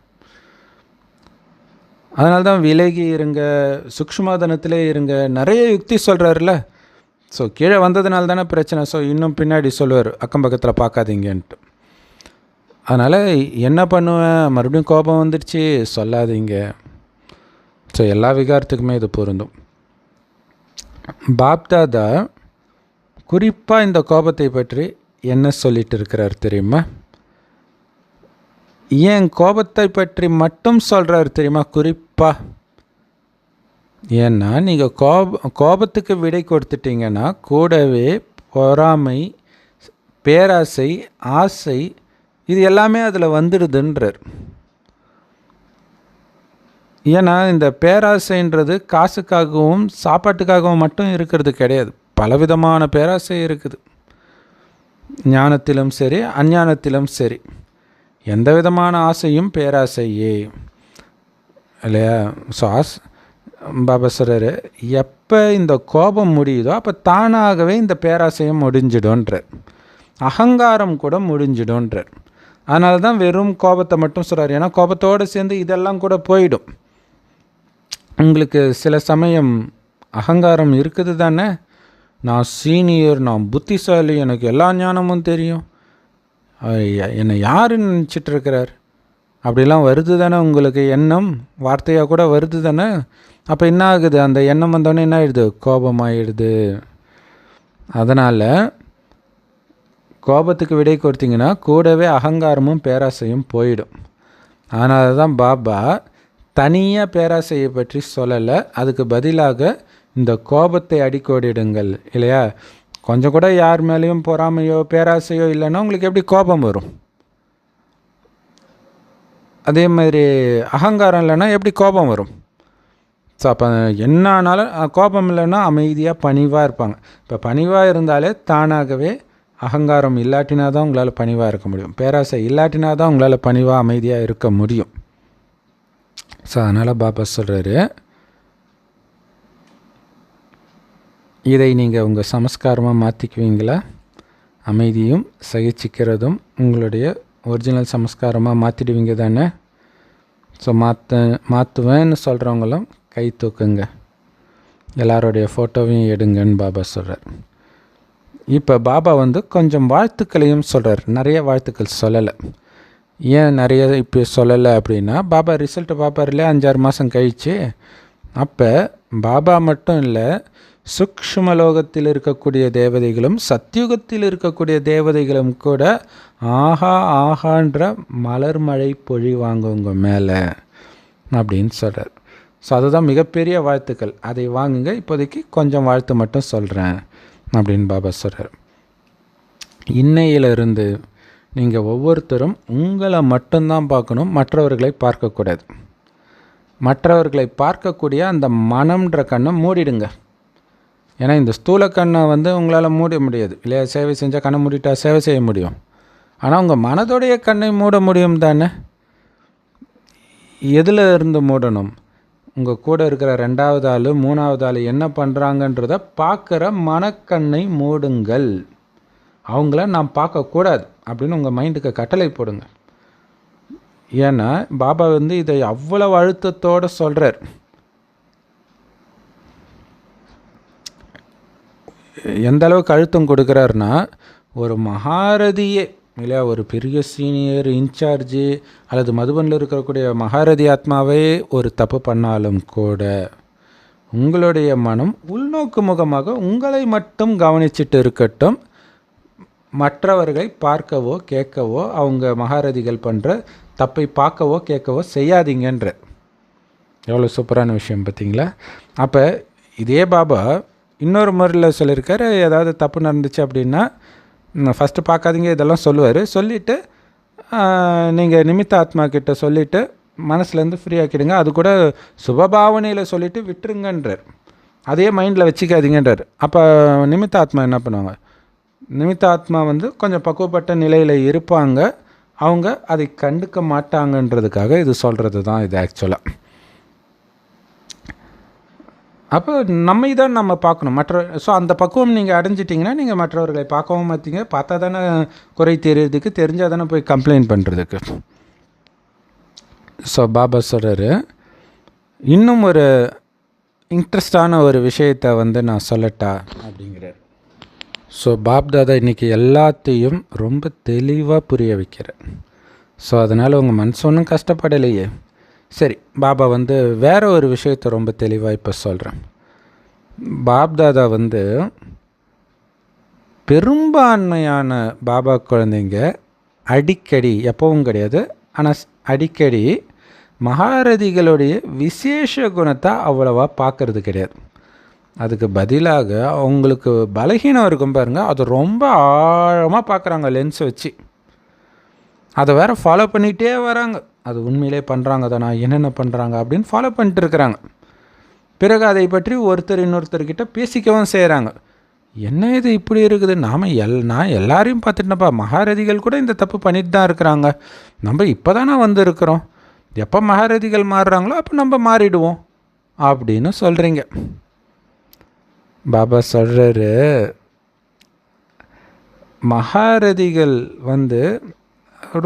அதனால தான் விலகி இருங்க, சூக்ஷ்மதனத்திலே இருங்க, நிறைய யுக்தி சொல்கிறாருல. ஸோ கீழே வந்ததுனால தானே பிரச்சனை. ஸோ இன்னும் பின்னாடி சொல்லுவார், அக்கம் பக்கத்தில் பார்க்காதீங்கன்ட்டு. அதனால் என்ன பண்ணுவேன், மறுபடியும் கோபம் வந்துடுச்சு சொல்லாதீங்க. ஸோ எல்லா விகாரத்துக்குமே இது பொருந்தும். பாப்தாதா குறிப்பாக இந்த கோபத்தை பற்றி என்ன சொல்லிட்டு இருக்கிறார் தெரியுமா? ஏன் கோபத்தை பற்றி மட்டும் சொல்கிறார் தெரியுமா குறிப்பாக? ஏன்னா நீங்கள் கோபத்துக்கு விடை கொடுத்துட்டிங்கன்னா கூடவே பொறாமை, பேராசை, ஆசை இது எல்லாமே அதில் வந்துடுதுன்றார். ஏன்னா இந்த பேராசைன்றது காசுக்காகவும் சாப்பாட்டுக்காகவும் மட்டும் இருக்கிறது கிடையாது. பலவிதமான பேராசை இருக்குது, ஞானத்திலும் சரி அஞ்ஞானத்திலும் சரி. எந்த விதமான ஆசையும் பேராசையே இல்லையா. ஸோ பாபா சொல்கிறாரு, எப்போ இந்த கோபம் முடியுதோ அப்போ தானாகவே இந்த பேராசையும் முடிஞ்சிடும்ன்றார், அகங்காரம் கூட முடிஞ்சிடும்ன்றார். அதனால தான் வெறும் கோபத்தை மட்டும் சொல்கிறார். ஏன்னா கோபத்தோடு சேர்ந்து இதெல்லாம் கூட போயிடும். உங்களுக்கு சில சமயம் அகங்காரம் இருக்குது தானே, நான் சீனியர், நான் புத்திசாலி, எனக்கு எல்லா ஞானமும் தெரியும், என்னை யாருன்னு நினச்சிட்ருக்கிறார் அப்படிலாம் வருது தானே உங்களுக்கு எண்ணம், வார்த்தையாக கூட வருது தானே. அப்போ என்ன ஆகுது, அந்த எண்ணம் வந்தோடனே என்ன ஆகிடுது, கோபமாகிடுது. அதனால் கோபத்துக்கு விடை கொடுத்தீங்கன்னா கூடவே அகங்காரமும் பேராசையும் போயிடும். அதனால தான் பாபா தனியாக பேராசையை பற்றி சொல்லலை, அதுக்கு பதிலாக இந்த கோபத்தை அடிக்கோடிடுங்கள் இல்லையா. கொஞ்சம் கூட யார் மேலேயும் பொறாமையோ பேராசையோ இல்லைன்னா உங்களுக்கு எப்படி கோபம் வரும்? அதே மாதிரி அகங்காரம் இல்லைன்னா எப்படி கோபம் வரும்? ஸோ அப்போ என்ன ஆனாலும் கோபம் இல்லைன்னா அமைதியாக பணிவாக இருப்பாங்க. இப்போ பணிவாக இருந்தாலே தானாகவே அகங்காரம் இல்லாட்டினா தான் உங்களால் பணிவாக இருக்க முடியும், பேராசை இல்லாட்டினா தான் உங்களால் பணிவாக அமைதியாக இருக்க முடியும். ஸோ அதனால் பாபா சொல்கிறாரு, இதை நீங்கள் உங்கள் சமஸ்காரமாக மாற்றிக்குவீங்களா? அமைதியும் சகிச்சிக்கிறதும் உங்களுடைய ஒரிஜினல் சமஸ்காரமாக மாற்றிடுவீங்க தானே. ஸோ மாற்றுவேன்னு சொல்கிறவங்களும் கை தூக்குங்க, எல்லாரோடைய ஃபோட்டோவையும் எடுங்கன்னு பாபா சொல்கிறார். இப்போ பாபா கொஞ்சம் வாழ்த்துக்களையும் சொல்கிறார். நிறைய வாழ்த்துக்கள் சொல்லலை. ஏன் நிறைய இப்போ சொல்லலை அப்படின்னா, பாபா ரிசல்ட்டு பார்ப்பார் இல்லையா 5-6 மாதம் கழிச்சு. அப்போ பாபா மட்டும் இல்லை, சூக்ஷ்மலோகத்தில் இருக்கக்கூடிய தேவதைகளும் சத்தியுகத்தில் இருக்கக்கூடிய தேவதைகளும் கூட ஆஹா ஆஹான்ற மலர் மழை பொழிவாங்க உங்கள் மேலே அப்படின்னு சொல்கிறார். ஸோ அதுதான் மிகப்பெரிய வாழ்த்துக்கள், அதை வாங்குங்க. இப்போதைக்கு கொஞ்சம் வாழ்த்து மட்டும் சொல்கிறேன் அப்படின்னு பாபா சொல்கிறார். இன்னையிலிருந்து நீங்கள் ஒவ்வொருத்தரும் உங்களை மட்டும்தான் பார்க்கணும், மற்றவர்களை பார்க்கக்கூடாது. மற்றவர்களை பார்க்கக்கூடிய அந்த மனம்ன்ற கண்ணை மூடிடுங்க. ஏன்னா இந்த ஸ்தூல கண்ணை உங்களால் மூட முடியாது இல்லையா. சேவை செஞ்சால் கண்ணை மூடிட்டா சேவை செய்ய முடியும். ஆனால் உங்கள் மனதோடைய கண்ணை மூட முடியும் தானே. எதில் இருந்து மூடணும்? உங்கள் கூட இருக்கிற 2வது ஆள் 3வது ஆள் என்ன பண்ணுறாங்கன்றத பார்க்குற மனக்கண்ணை மூடுங்கள். அவங்கள நான் பார்க்கக்கூடாது அப்படின்னு உங்கள் மைண்டுக்கு கட்டளை போடுங்க. ஏன்னா பாபா இதை அவ்வளவு அழுத்தத்தோடு சொல்கிறார். எந்த அளவுக்கு அழுத்தம் கொடுக்குறாருன்னா, ஒரு மகாரதியே இல்லையா, ஒரு பெரிய சீனியர் இன்சார்ஜு அல்லது மதுபனில் இருக்கக்கூடிய மகாரதி ஆத்மாவே ஒரு தப்பு பண்ணாலும் கூட உங்களுடைய மனம் உள்நோக்கு முகமாக உங்களை மட்டும் கவனிச்சிட்டு இருக்கட்டும். மற்றவர்களை பார்க்கவோ கேட்கவோ, அவங்க மகாரதிகள் பண்ணுற தப்பை பார்க்கவோ கேட்கவோ செய்யாதீங்கன்ற எவ்வளோ சூப்பரான விஷயம் பார்த்தீங்களா. அப்போ இதே பாபா இன்னொரு முறையில் சொல்லியிருக்காரு, ஏதாவது தப்பு நடந்துச்சு அப்படின்னா ஃபஸ்ட்டு பார்க்காதீங்க இதெல்லாம் சொல்லுவார். சொல்லிவிட்டு நீங்கள் நிமித்த ஆத்மா கிட்ட சொல்லிவிட்டு மனசுலேருந்து ஃப்ரீ ஆக்கிடுங்க. அது கூட சுபபாவனையில் சொல்லிவிட்டு விட்டுருங்கன்றார். அதையே மைண்டில் வச்சுக்காதீங்கன்றார். அப்போ நிமித்த ஆத்மா என்ன பண்ணுவாங்க? நிமித்த ஆத்மா கொஞ்சம் பக்குவப்பட்ட நிலையில் இருப்பாங்க. அவங்க அதை கண்டுக்க மாட்டாங்கன்றதுக்காக இது சொல்கிறது தான் இது ஆக்சுவலாக. அப்போ நம்ம பார்க்கணும் ஸோ அந்த பக்குவம் நீங்கள் அடைஞ்சிட்டிங்கன்னா நீங்கள் மற்றவர்களை பார்க்கவும் மாட்டீங்க. பார்த்தா தானே குறை தெரியறதுக்கு, தெரிஞ்சால் தானே போய் கம்ப்ளைண்ட் பண்ணுறதுக்கு. ஸோ பாபா சொல்கிறாரு, இன்னும் ஒரு இன்ட்ரெஸ்டான ஒரு விஷயத்தை நான் சொல்லட்டா அப்படிங்கிறார். ஸோ பாப்தாதா இன்றைக்கி எல்லாத்தையும் ரொம்ப தெளிவாக புரிய வைக்கிறேன். ஸோ அதனால் உங்கள் மனசு ஒன்றும் கஷ்டப்படலையே. சரி, பாபா வேறு ஒரு விஷயத்தை ரொம்ப தெளிவாக இப்போ சொல்கிறேன். பாப்தாதா பெரும்பான்மையான பாபா குழந்தைங்க அடிக்கடி, எப்பவும் கிடையாது, ஆனால் அடிக்கடி மகாரதிகளுடைய விசேஷ குணத்தை அவ்வளவா பார்க்கறது கிடையாது. அதுக்கு பதிலாக அவங்களுக்கு பலகீனம் இருக்கும் பாருங்கள், அது ரொம்ப ஆழமாக பார்க்குறாங்க லென்ஸ் வச்சு. அதை வேறு ஃபாலோ பண்ணிகிட்டே வராங்க. அது உண்மையிலே பண்ணுறாங்க தானா, என்னென்ன பண்ணுறாங்க அப்படின்னு ஃபாலோ பண்ணிட்டு இருக்கிறாங்க. பிறகு அதை பற்றி ஒருத்தர் இன்னொருத்தர்கிட்ட பேசிக்கவும் செய்கிறாங்க. என்ன இது இப்படி இருக்குது, நான் எல்லாரையும் பார்த்துட்டேன்ப்பா, மகாரதிகள் கூட இந்த தப்பு பண்ணிட்டு தான் இருக்கிறாங்க, நம்ம இப்போ தானே இருக்கிறோம், எப்போ மகாரதிகள் மாறுறாங்களோ அப்போ நம்ம மாறிடுவோம் அப்படின்னு சொல்கிறீங்க. பாபா சொல்கிறாரு, மகாரதிகள்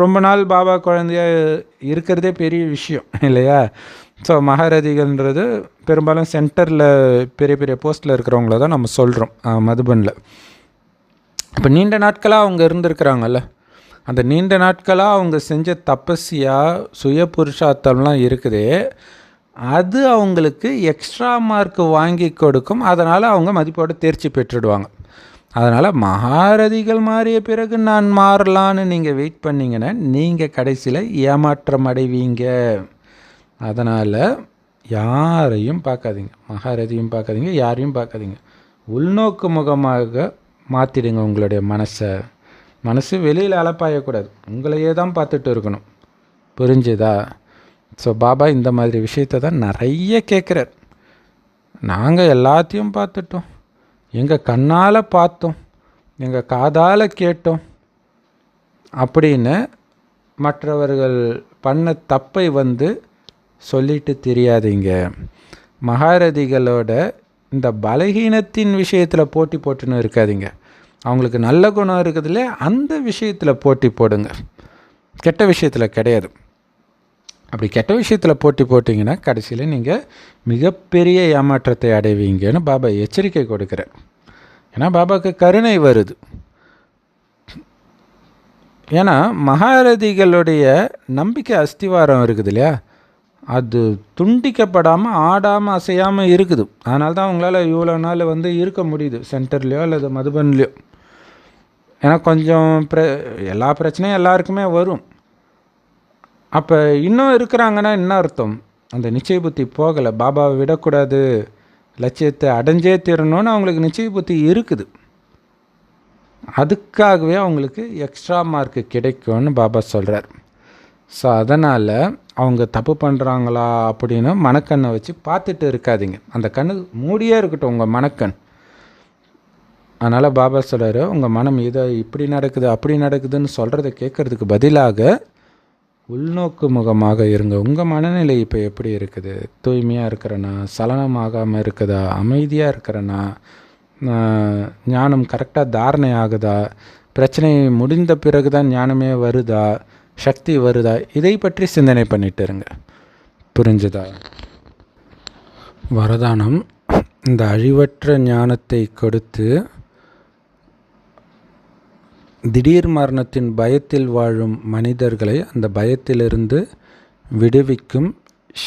ரொம்ப நாள் பாபா குழந்தையாக இருக்கிறதே பெரிய விஷயம் இல்லையா? ஸோ மகாரதிகள்ன்றது பெரும்பாலும் சென்டரில் பெரிய பெரிய போஸ்ட்டில் இருக்கிறவங்கள தான் நம்ம சொல்கிறோம் மதுபனில். இப்போ நீண்ட நாட்களாக அவங்க இருந்திருக்கிறாங்கல்ல, அந்த நீண்ட நாட்களாக அவங்க செஞ்ச தபஸ்யாக சுய புருஷார்த்தம்லாம் இருக்குதே, அது அவங்களுக்கு எக்ஸ்ட்ரா மார்க் வாங்கி கொடுக்கும். அதனால் அவங்க மதிப்போடு தேர்ச்சி பெற்றுடுவாங்க. அதனால் மகாரதிகள் மாறிய பிறகு நான் மாறலான்னு நீங்கள் வெயிட் பண்ணிங்கன்னா நீங்கள் கடைசியில் ஏமாற்றம் அடைவீங்க. அதனால் யாரையும் பார்க்காதீங்க, மகாரதியும் பார்க்காதீங்க, யாரையும் பார்க்காதீங்க. உள்நோக்கு முகமாக மாற்றிடுங்க உங்களுடைய மனசு வெளியில் அலப்பாயக்கூடாது, உங்களையே தான் பார்த்துட்டு இருக்கணும். புரிஞ்சுதா? ஸோ பாபா இந்த மாதிரி விஷயத்தை தான் நிறைய கேட்குறார். நாங்கள் எல்லாத்தையும் பார்த்துட்டோம், எங்கள் கண்ணால் பார்த்தோம், எங்கள் காதால் கேட்டோம் அப்படின்னு மற்றவர்கள் பண்ண தப்பை சொல்லிட்டு தெரியாதீங்க. மகாரதிகளோட இந்த பலகீனத்தின் விஷயத்தில் போட்டி போட்டுன்னு இருக்காதீங்க. அவங்களுக்கு நல்ல குணம் இருக்குதுல்ல, அந்த விஷயத்தில் போட்டி போடுங்க, கெட்ட விஷயத்தில் கிடையாது. அப்படி கெட்ட விஷயத்தில் போட்டி போட்டிங்கன்னா கடைசியில் நீங்கள் மிகப்பெரிய ஏமாற்றத்தை அடைவீங்கன்னு பாபா எச்சரிக்கை கொடுக்குறேன். ஏன்னா பாபாவுக்கு கருணை வருது. ஏன்னா மகாரதிகளுடைய நம்பிக்கை அஸ்திவாரம் இருக்குது இல்லையா, அது துண்டிக்கப்படாமல் ஆடாமல் அசையாமல் இருக்குது. அதனால தான் அவங்களால இவ்வளோ நாள் இருக்க முடியுது சென்டர்லேயோ அல்லது மதுபன்லேயோ. ஏன்னா கொஞ்சம் எல்லா பிரச்சனையும் எல்லாருக்குமே வரும். அப்போ இன்னும் இருக்கிறாங்கன்னா என்ன அர்த்தம்? அந்த நிச்சய புத்தி போகலை, பாபாவை விடக்கூடாது, லட்சியத்தை அடைஞ்சே தீரணும்னு அவங்களுக்கு நிச்சய புத்தி இருக்குது. அதுக்காகவே அவங்களுக்கு எக்ஸ்ட்ரா மார்க்கு கிடைக்கும்னு பாபா சொல்கிறார். ஸோ அதனால் அவங்க தப்பு பண்ணுறாங்களா அப்படின்னு மனக்கண்ணை வச்சு பார்த்துட்டு இருக்காதீங்க. அந்த கண்ணு மூடியே இருக்கட்டும் உங்கள் மனக்கண். அதனால் பாபா சொல்கிறார், உங்கள் மனம் இதை இப்படி நடக்குது அப்படி நடக்குதுன்னு சொல்கிறத கேட்குறதுக்கு பதிலாக உள்நோக்கு முகமாக இருங்க. உங்கள் மனநிலை இப்போ எப்படி இருக்குது? தூய்மையாக இருக்கிறனா, சலனமாகாமல் இருக்குதா, அமைதியாக இருக்கிறனா, ஞானம் கரெக்டாக தாரணை ஆகுதா, பிரச்சனை முடிந்த பிறகு தான் ஞானமே வருதா, சக்தி வருதா, இதை பற்றி சிந்தனை பண்ணிட்டு இருங்க. புரிஞ்சுதா? வரதானம் இந்த அழிவற்ற ஞானத்தை கொடுத்து திடீர் மரணத்தின் பயத்தில் வாழும் மனிதர்களை அந்த பயத்திலிருந்து விடுவிக்கும்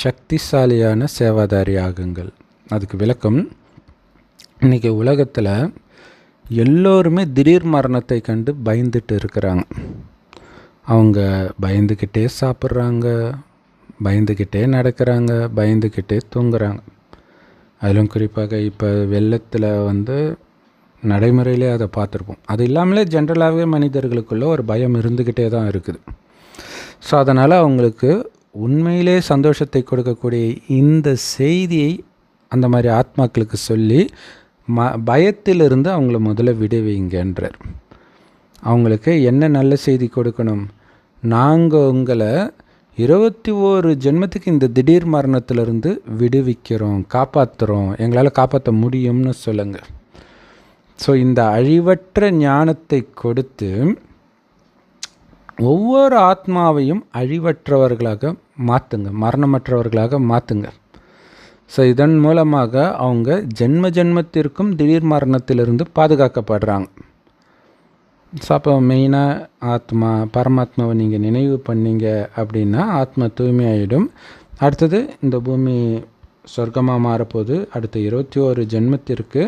சக்திசாலியான சேவாதாரி ஆகுங்கள். அதுக்கு விளக்கம், இன்றைக்கி உலகத்தில் எல்லோருமே திடீர் மரணத்தை கண்டு பயந்துட்டு இருக்கிறாங்க. அவங்க பயந்துக்கிட்டே சாப்பிட்றாங்க, பயந்துக்கிட்டே நடக்கிறாங்க, பயந்துக்கிட்டே தூங்குறாங்க. அதிலும் குறிப்பாக இப்போ வெள்ளத்தில் நடைமுறையிலே அதை பார்த்துருப்போம். அது இல்லாமலே ஜென்ரலாகவே மனிதர்களுக்குள்ள ஒரு பயம் இருந்துக்கிட்டே தான் இருக்குது. ஸோ அதனால் அவங்களுக்கு உண்மையிலே சந்தோஷத்தை கொடுக்கக்கூடிய இந்த செய்தியை அந்த மாதிரி ஆத்மாக்களுக்கு சொல்லி பயத்திலிருந்து அவங்கள முதல்ல விடுவீங்கன்றார். அவங்களுக்கு என்ன நல்ல செய்தி கொடுக்கணும்? நாங்கள் உங்களை 21 ஜென்மத்துக்கு இந்த திடீர் மரணத்திலிருந்து விடுவிக்கிறோம், காப்பாற்றுறோம், எங்களால் காப்பாற்ற முடியும்னு சொல்லுங்கள். ஸோ இந்த அழிவற்ற ஞானத்தை கொடுத்து ஒவ்வொரு ஆத்மாவையும் அழிவற்றவர்களாக மாற்றுங்க, மரணமற்றவர்களாக மாற்றுங்க. ஸோ இதன் மூலமாக அவங்க ஜென்ம ஜென்மத்திற்கும் திடீர் மரணத்திலிருந்து பாதுகாக்கப்படுறாங்க. ஸோ அப்போ மெயினாக ஆத்மா பரமாத்மாவை நீங்கள் நினைவு பண்ணீங்க அப்படின்னா ஆத்மா தூய்மையாயிடும். அடுத்தது இந்த பூமி சொர்க்கமாக மாறப்போது. அடுத்த 21 ஜென்மத்திற்கு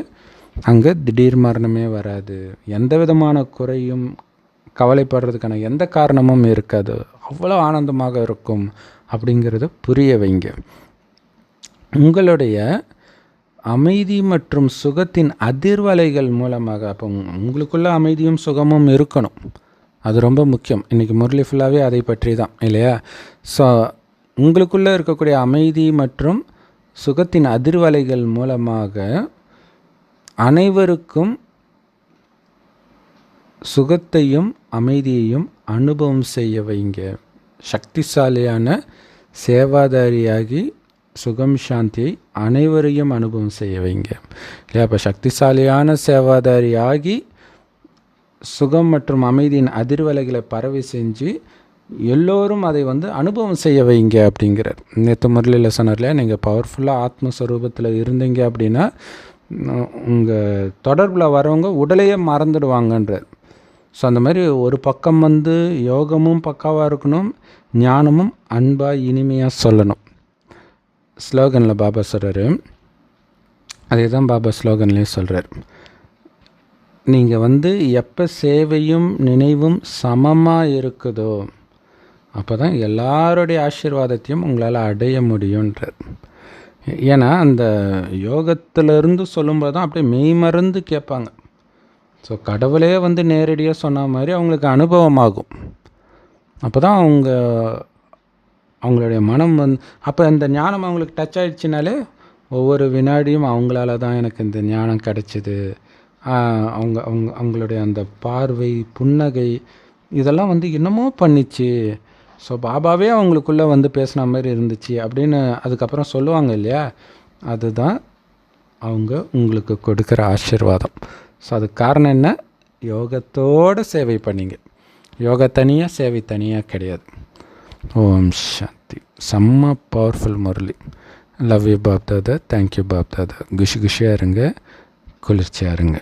அங்கே திடீர் மரணமே வராது, எந்த விதமான குறையும் கவலைப்படுறதுக்கான எந்த காரணமும் இருக்காது, அவ்வளோ ஆனந்தமாக இருக்கும் அப்படிங்கிறத புரிய வைங்க. உங்களுடைய அமைதி மற்றும் சுகத்தின் அதிர்வலைகள் மூலமாக, அப்போ உங்களுக்குள்ள அமைதியும் சுகமும் இருக்கணும், அது ரொம்ப முக்கியம். இன்றைக்கி முரளி ஃபுல்லாகவே அதை பற்றி தான் இல்லையா? ஸோ உங்களுக்குள்ளே இருக்கக்கூடிய அமைதி மற்றும் சுகத்தின் அதிர்வலைகள் மூலமாக அனைவருக்கும் சுகத்தையும் அமைதியையும் அனுபவம் செய்ய வைங்க. சக்திசாலியான சேவாதாரியாகி சுகம் சாந்தியை அனைவரையும் அனுபவம் செய்ய வைங்க இல்லையா? அப்போ சக்திசாலியான சேவாதாரியாகி சுகம் மற்றும் அமைதியின் அதிர்வலைகளை பரவி செஞ்சு எல்லோரும் அதை அனுபவம் செய்ய வைங்க அப்படிங்கிறார். நேற்று முரளியில் சொன்னார் இல்லையா, நீங்கள் பவர்ஃபுல்லாக ஆத்மஸ்வரூபத்தில் இருந்தீங்க அப்படின்னா உங்கள் தொடர்பில் வரவங்க உடலையே மறந்துடுவாங்கன்றார். ஸோ அந்த மாதிரி ஒரு பக்கம் யோகமும் பக்காவாக இருக்கணும், ஞானமும் அன்பாக இனிமையாக சொல்லணும். ஸ்லோகனில் பாபா சொல்கிறாரு, அதே தான் பாபா ஸ்லோகன்லேயே சொல்கிறார், நீங்கள் எப்போ சேவையும் நினைவும் சமமாக இருக்குதோ அப்போ தான் எல்லாருடைய ஆசீர்வாதத்தையும் உங்களால் அடைய முடியுன்றார். ஏன்னா அந்த யோகத்திலிருந்து சொல்லும்போது தான் அப்படியே மெய்மறந்து கேட்பாங்க. ஸோ கடவுளே நேரடியாக சொன்ன மாதிரி அவங்களுக்கு அனுபவமாகும். அப்போ தான் அவங்களுடைய மனம் அப்போ அந்த ஞானம் அவங்களுக்கு டச் ஆகிடுச்சினாலே ஒவ்வொரு வினாடியும் அவங்களால தான் எனக்கு இந்த ஞானம் கிடச்சிது, அவங்களுடைய அந்த பார்வை புன்னகை இதெல்லாம் என்னமோ பண்ணிச்சு, ஸோ பாபாவே அவங்களுக்குள்ளே பேசின மாதிரி இருந்துச்சு அப்படின்னு அதுக்கப்புறம் சொல்லுவாங்க இல்லையா? அதுதான் அவங்க உங்களுக்கு கொடுக்குற ஆசீர்வாதம். ஸோ அதுக்கு காரணம் என்ன? யோகத்தோடு சேவை பண்ணிங்க. யோகா தனியாக, சேவை தனியாக கிடையாது. ஓம் சாந்தி. செம்ம powerful Murali. Love you Bap Dada. Thank you Bap Dada. குஷி குஷியாக இருங்க, குளிர்ச்சியாக இருங்க.